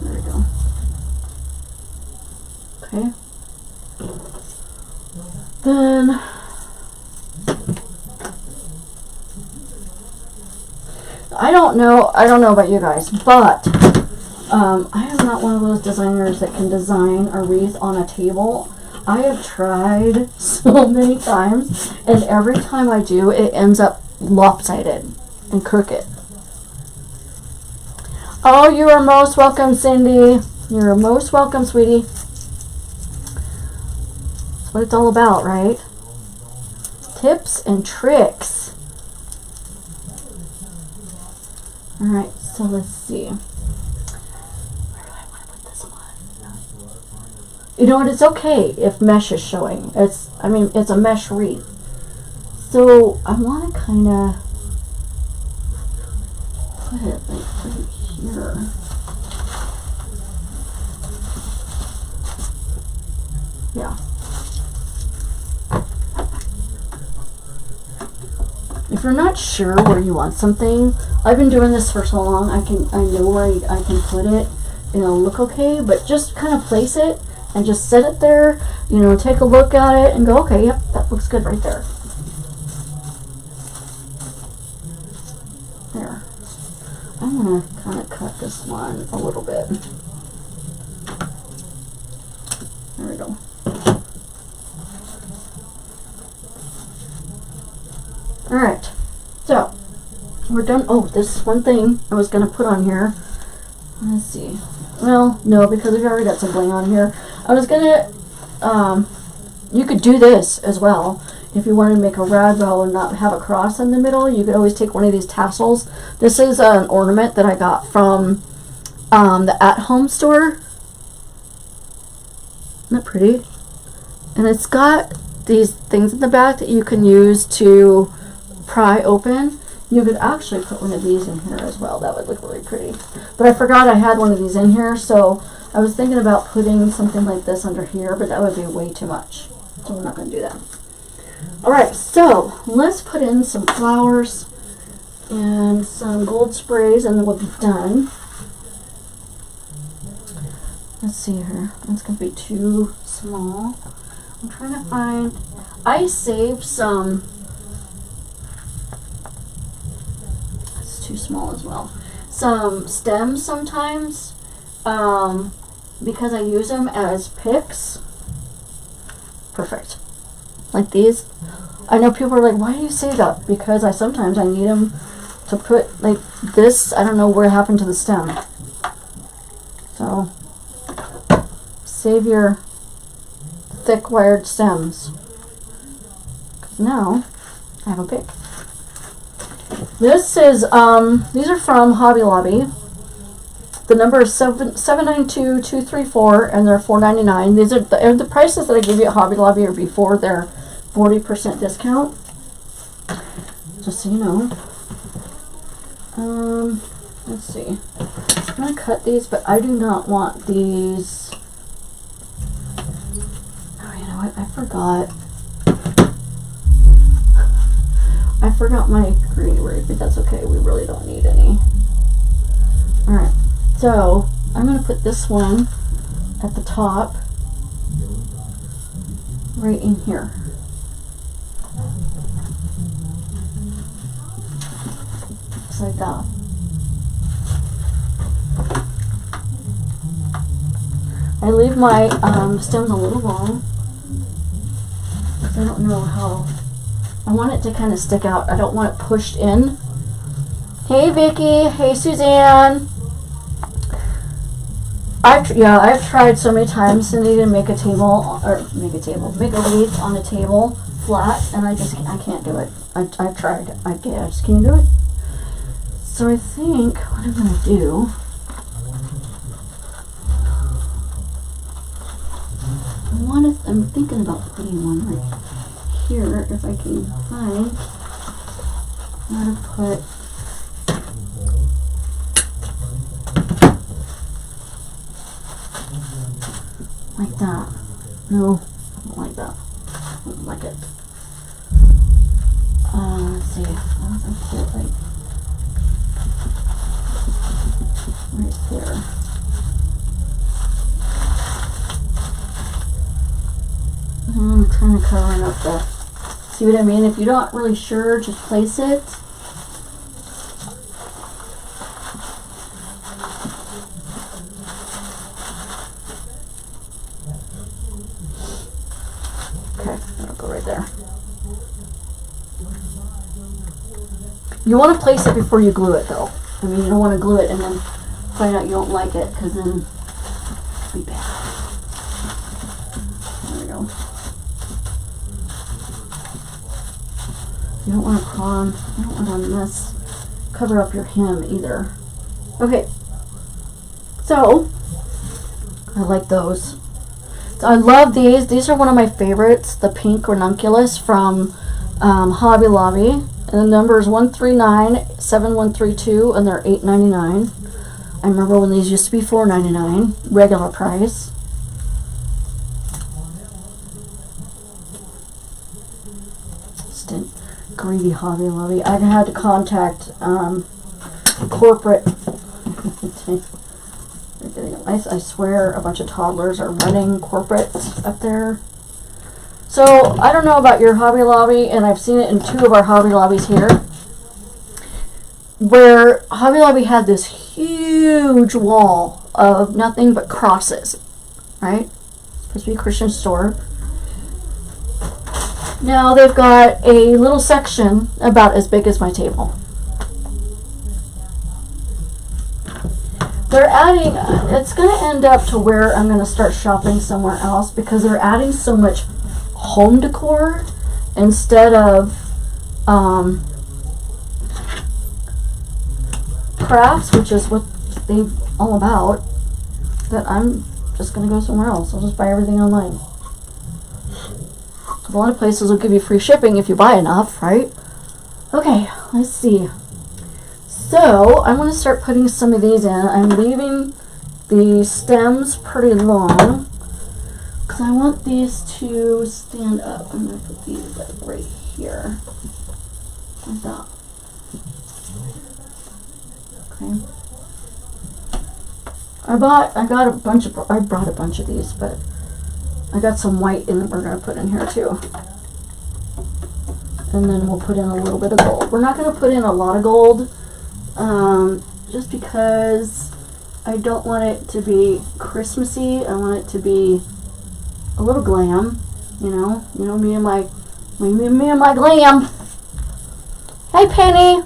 There we go. Okay. Then I don't know about you guys, but I am not one of those designers that can design a wreath on a table. I have tried so many times, and every time I do, it ends up lopsided and crooked. Oh, you are most welcome, Cindy. You're most welcome, sweetie. That's what it's all about, right? Tips and tricks. Alright, so let's see. Where do I want to put this one? You know what? It's okay if mesh is showing. It's a mesh wreath. So I want to kind of put it like right here. Yeah. If you're not sure where you want something, I've been doing this for so long, I know where I can put it and it'll look okay, but just kind of place it and just set it there, take a look at it and go, okay, yep, that looks good right there. There. I'm going to kind of cut this one a little bit. There we go. Alright, so we're done. Oh, this one thing I was going to put on here. Let's see. Well, no, because we've already got some bling on here. I was going to, you could do this as well. If you wanted to make a rag bow and not have a cross in the middle, you could always take one of these tassels. This is an ornament that I got from the at-home store. Isn't that pretty? And it's got these things in the back that you can use to pry open. You could actually put one of these in here as well. That would look really pretty. But I forgot I had one of these in here, so I was thinking about putting something like this under here, but that would be way too much. So we're not going to do that. Alright, so let's put in some flowers and some gold sprays and then we'll be done. Let's see here. That's going to be too small. I'm trying to find... I saved some... That's too small as well. Some stems sometimes because I use them as picks. Perfect. Like these. I know people are like, why do you say that? Because sometimes I need them to put like this. I don't know what happened to the stem. So save your thick wired stems. Because now I have a pick. This is these are from Hobby Lobby. The number is 792234 and they're $4.99. These are the prices that I give you at Hobby Lobby are before their 40% discount. Just so you know. Let's see. I'm gonna cut these, but I do not want these. Oh, you know what? I forgot my green wreath, but that's okay. We really don't need any. Alright, so I'm going to put this one at the top, right in here. Just like that. I leave my stems a little long. I don't know how. I want it to kind of stick out. I don't want it pushed in. Hey Vicky, hey Suzanne. I've tried so many times, Cindy, to make a wreath on a table flat, and I can't do it. I've tried. I just can't do it. So I think what I'm gonna do. I'm thinking about putting one right here if I can find how to put. Like that. No, I don't like that. I don't like it. Let's see. How does I put it right there? I'm kind of covering up the. See what I mean? If you're not really sure, just place it. Okay, that'll go right there. You want to place it before you glue it, though. I mean, you don't want to glue it and then find out you don't like it, because then it'll be bad. There we go. You don't want to cover up your hem either. Okay, so I like those. So I love these. These are one of my favorites, the pink ranunculus from Hobby Lobby. And the number is 1397132, and they're $8.99. I remember when these used to be $4.99, regular price. Greedy Hobby Lobby. I had to contact corporate. I swear a bunch of toddlers are running corporate up there. So I don't know about your Hobby Lobby, and I've seen it in 2 of our Hobby Lobbies here, where Hobby Lobby had this huge wall of nothing but crosses, right? It's supposed to be a Christian store. Now they've got a little section about as big as my table. They're adding, it's going to end up to where I'm going to start shopping somewhere else, because they're adding so much home decor instead of crafts, which is what they're all about, that I'm just going to go somewhere else. I'll just buy everything online. A lot of places will give you free shipping if you buy enough, right? Okay, let's see. So I'm going to start putting some of these in. I'm leaving the stems pretty long because I want these to stand up. I'm going to put these like right here, like that. Okay. I brought a bunch of these, but I got some white in that we're going to put in here too. And then we'll put in a little bit of gold. We're not going to put in a lot of gold, just because I don't want it to be Christmassy. I want it to be a little glam, you know me and my glam. Hey Penny.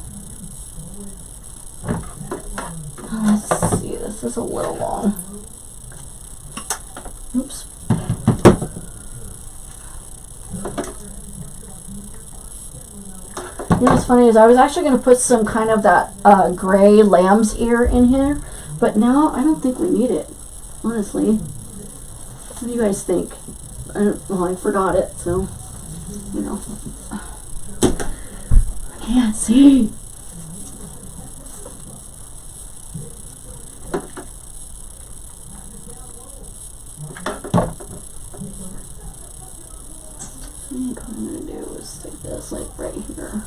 Let's see, this is a little long. Oops. You know what's funny is I was actually going to put some kind of that gray lamb's ear in here, but now I don't think we need it, honestly. What do you guys think? I forgot it, so, you know. I can't see. I think what I'm going to do is stick this like right here.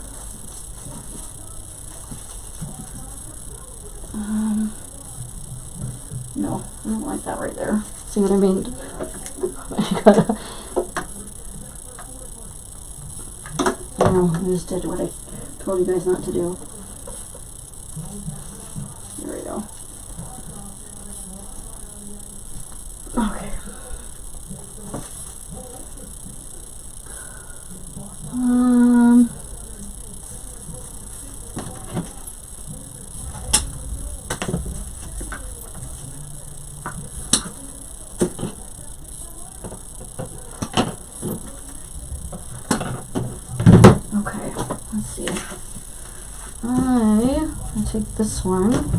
No, I don't like that right there. See what I mean? I just did what I told you guys not to do. There we go. Okay. I take this one.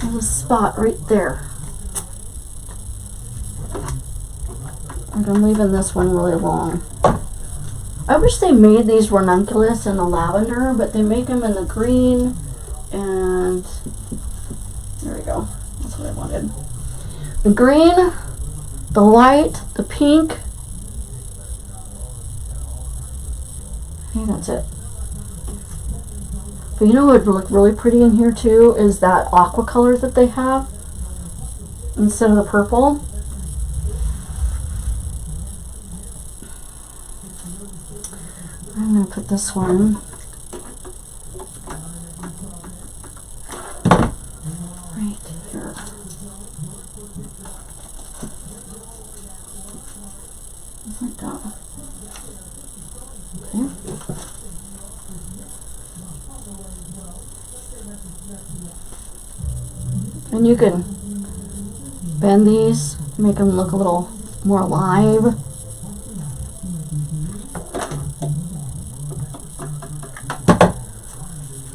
There's a spot right there. And I'm leaving this one really long. I wish they made these ranunculus in the lavender, but they make them in the green, and there we go. That's what I wanted. The green, the white, the pink. I think that's it. But you know what would look really pretty in here too is that aqua color that they have instead of the purple. I'm going to put this one right here. Just like that. Okay. And you can bend these, make them look a little more alive.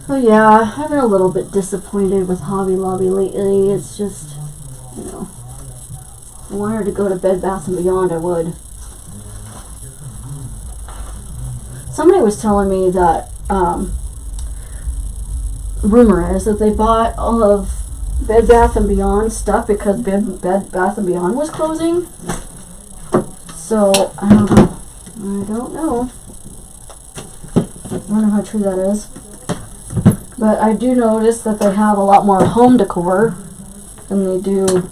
So yeah, I've been a little bit disappointed with Hobby Lobby lately. It's just, you know, if I wanted to go to Bed Bath & Beyond, I would. Somebody was telling me that, rumor is that they bought all of Bed Bath & Beyond stuff because Bed Bath & Beyond was closing. So, I don't know. I don't know how true that is. But I do notice that they have a lot more home decor than they do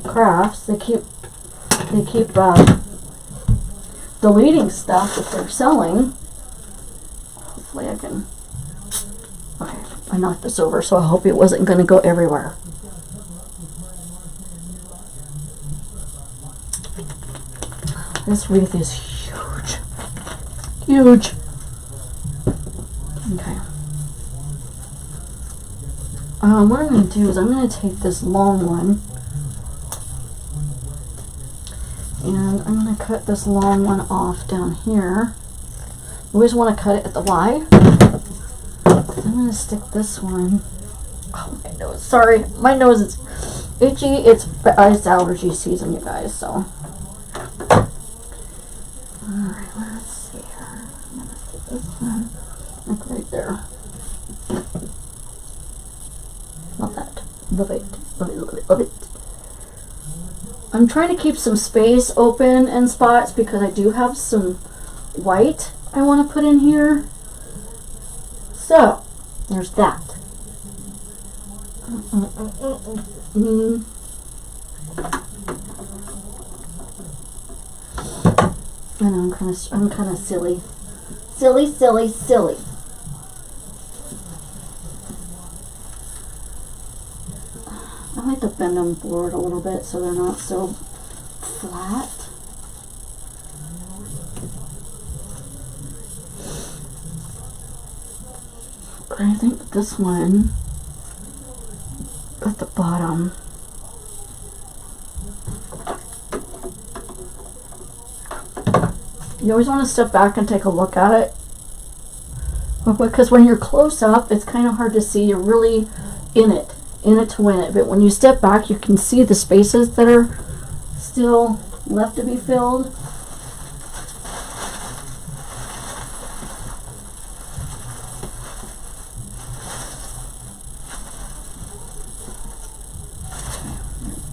crafts. They keep deleting stuff that they're selling. Hopefully I can. Okay, I knocked this over, so I hope it wasn't going to go everywhere. This wreath is huge. Huge. Okay. What I'm going to do is I'm going to take this long one and I'm going to cut this long one off down here. You always want to cut it at the Y. I'm going to stick this one. Oh, my nose. Sorry, my nose is itchy. It's allergy season, you guys, so. Alright, let's see here. I'm going to stick this one like right there. Love that. Love it. Love it, love it, love it. I'm trying to keep some space open in spots because I do have some white I want to put in here. So, there's that. I know I'm kind of silly. Silly. I like to bend them forward a little bit so they're not so flat. I think this one at the bottom. You always want to step back and take a look at it. Because when you're close up, it's kind of hard to see. You're really in it to win it. But when you step back, you can see the spaces that are still left to be filled.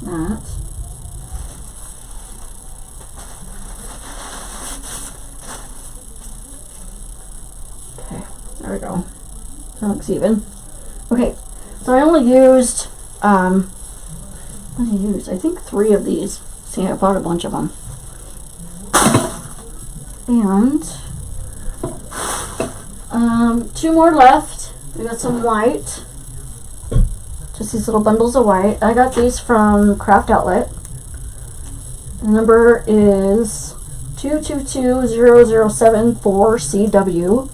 That. Okay, there we go. That looks even. Okay, so I only used, what did I use? I think 3 of these. See, I bought a bunch of them. And 2 more left. We got some white. Just these little bundles of white. I got these from Craft Outlet. The number is 222007-4CW.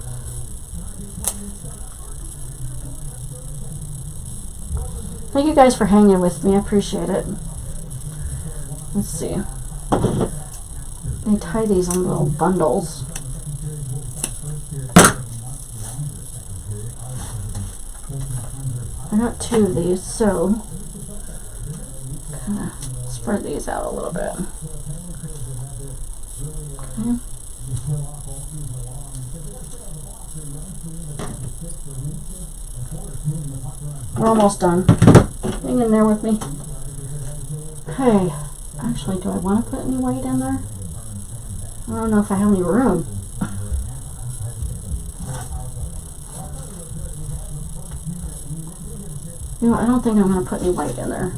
Thank you guys for hanging with me. I appreciate it. Let's see. They tie these on little bundles. got 2 of these, so kind of spread these out a little bit. Okay. We're almost done. Hang in there with me. Okay. Actually, do I want to put any white in there? I don't know if I have any room. You know, I don't think I'm going to put any white in there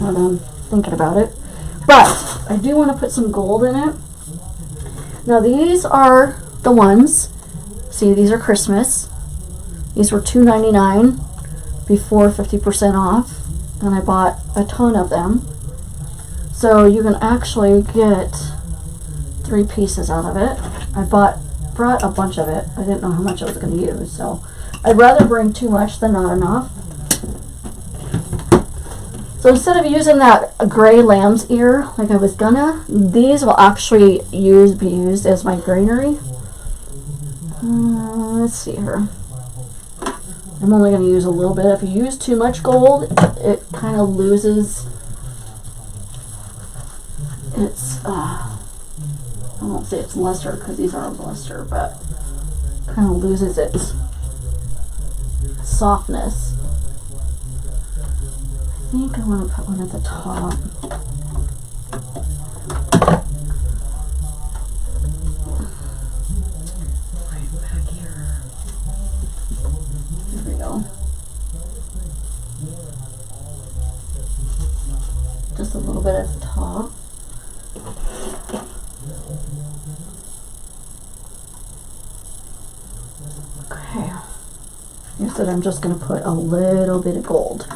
when I'm thinking about it. But I do want to put some gold in it. Now these are the ones. See, these are Christmas. These were $2.99 before 50% off. And I bought a ton of them. So you can actually get 3 pieces out of it. I brought a bunch of it. I didn't know how much I was going to use. So I'd rather bring too much than not enough. So instead of using that gray lamb's ear like I was gonna, these will actually be used as my greenery. Let's see here. I'm only going to use a little bit. If you use too much gold, it kind of loses its, I won't say it's luster because these aren't luster, but kind of loses its softness. I think I want to put one at the top. Right back here. There we go. Just a little bit at the top. Okay. You said I'm just going to put a little bit of gold.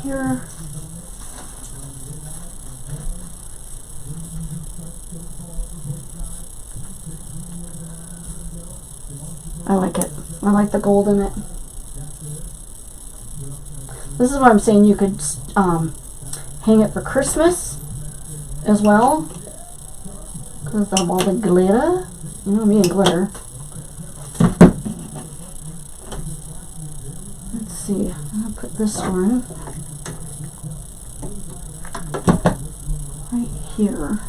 Here. I like it. I like the gold in it. This is what I'm saying. You could hang it for Christmas as well because of all the glitter. You know me and glitter. Let's see. I'm gonna put this one right here.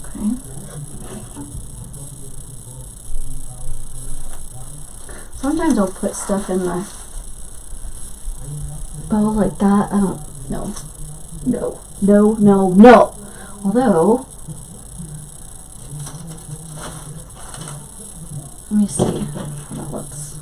Okay. Sometimes I'll put stuff in the bow like that. I don't know. No. Although, let me see how that looks.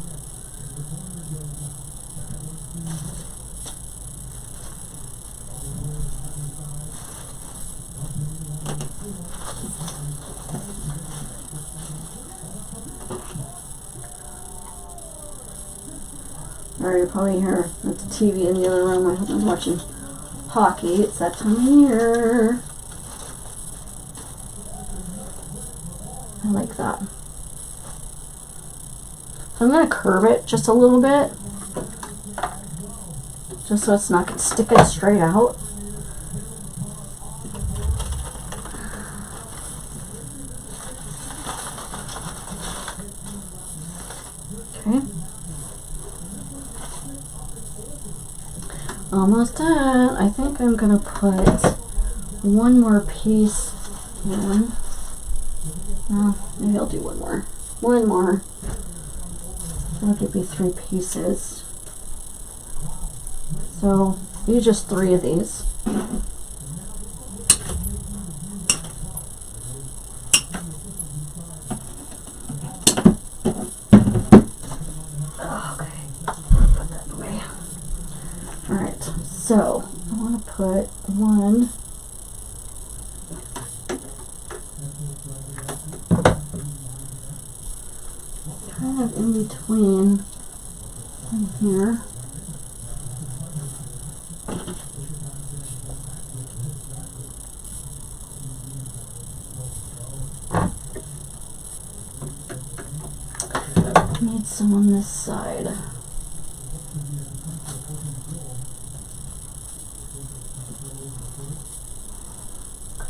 Alright, you probably hear that's TV in the other room. My husband's watching hockey. It's that time of year. I like that. So I'm going to curve it just a little bit, just so it's not sticking straight out. Okay. Almost done. I think I'm going to put one more piece in. Well, maybe I'll do one more. One more. That'll give me 3 pieces. So, use just 3 of these. Okay, put that away. Alright, so I want to put one kind of in between in here. Need some on this side.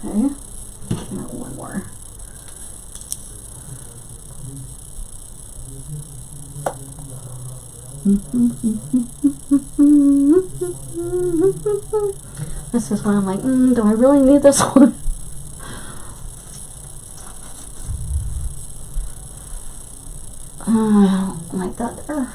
Okay, got one more. This is when I'm like, do I really need this one? I don't like that there.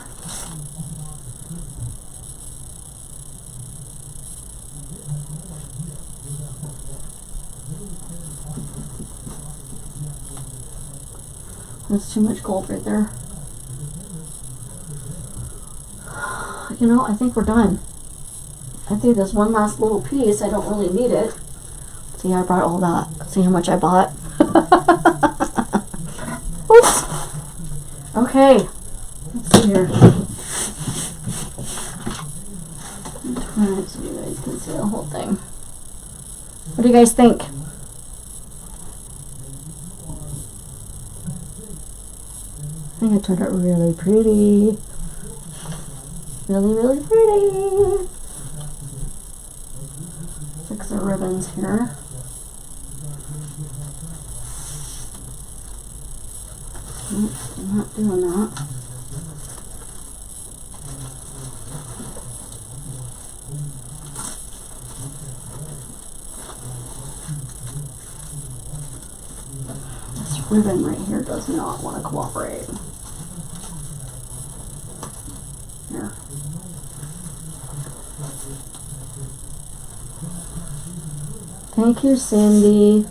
That's too much gold right there. You know, I think we're done. I think there's one last little piece. I don't really need it. See, I brought all that. See how much I bought? Oops. Okay. Let's see here. Turn it so you guys can see the whole thing. What do you guys think? I think it turned out really pretty. Really, really pretty. Fix the ribbons here. Nope, I'm not doing that. This ribbon right here does not want to cooperate. Here. Thank you, Cindy.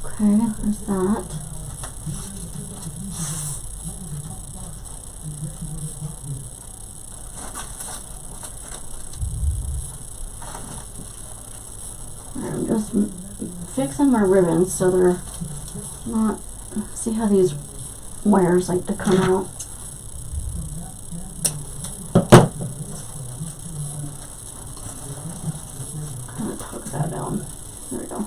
Okay, there's that. I'm just fixing my ribbons so they're not, see how these wires like to come out. Kind of tuck that down. There we go.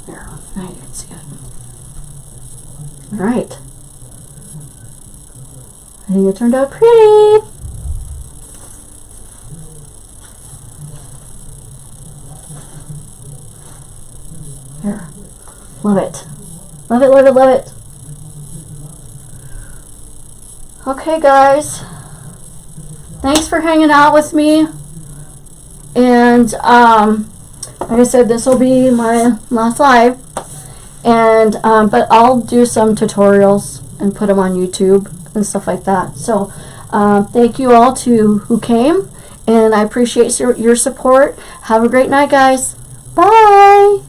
There, now you can see it. Alright. I think it turned out pretty. There. Love it. Love it, love it, love it. Okay, guys. Thanks for hanging out with me. And, like I said, this will be my last live. And, but I'll do some tutorials and put them on YouTube and stuff like that. So, thank you all who came. And I appreciate your support. Have a great night, guys. Bye.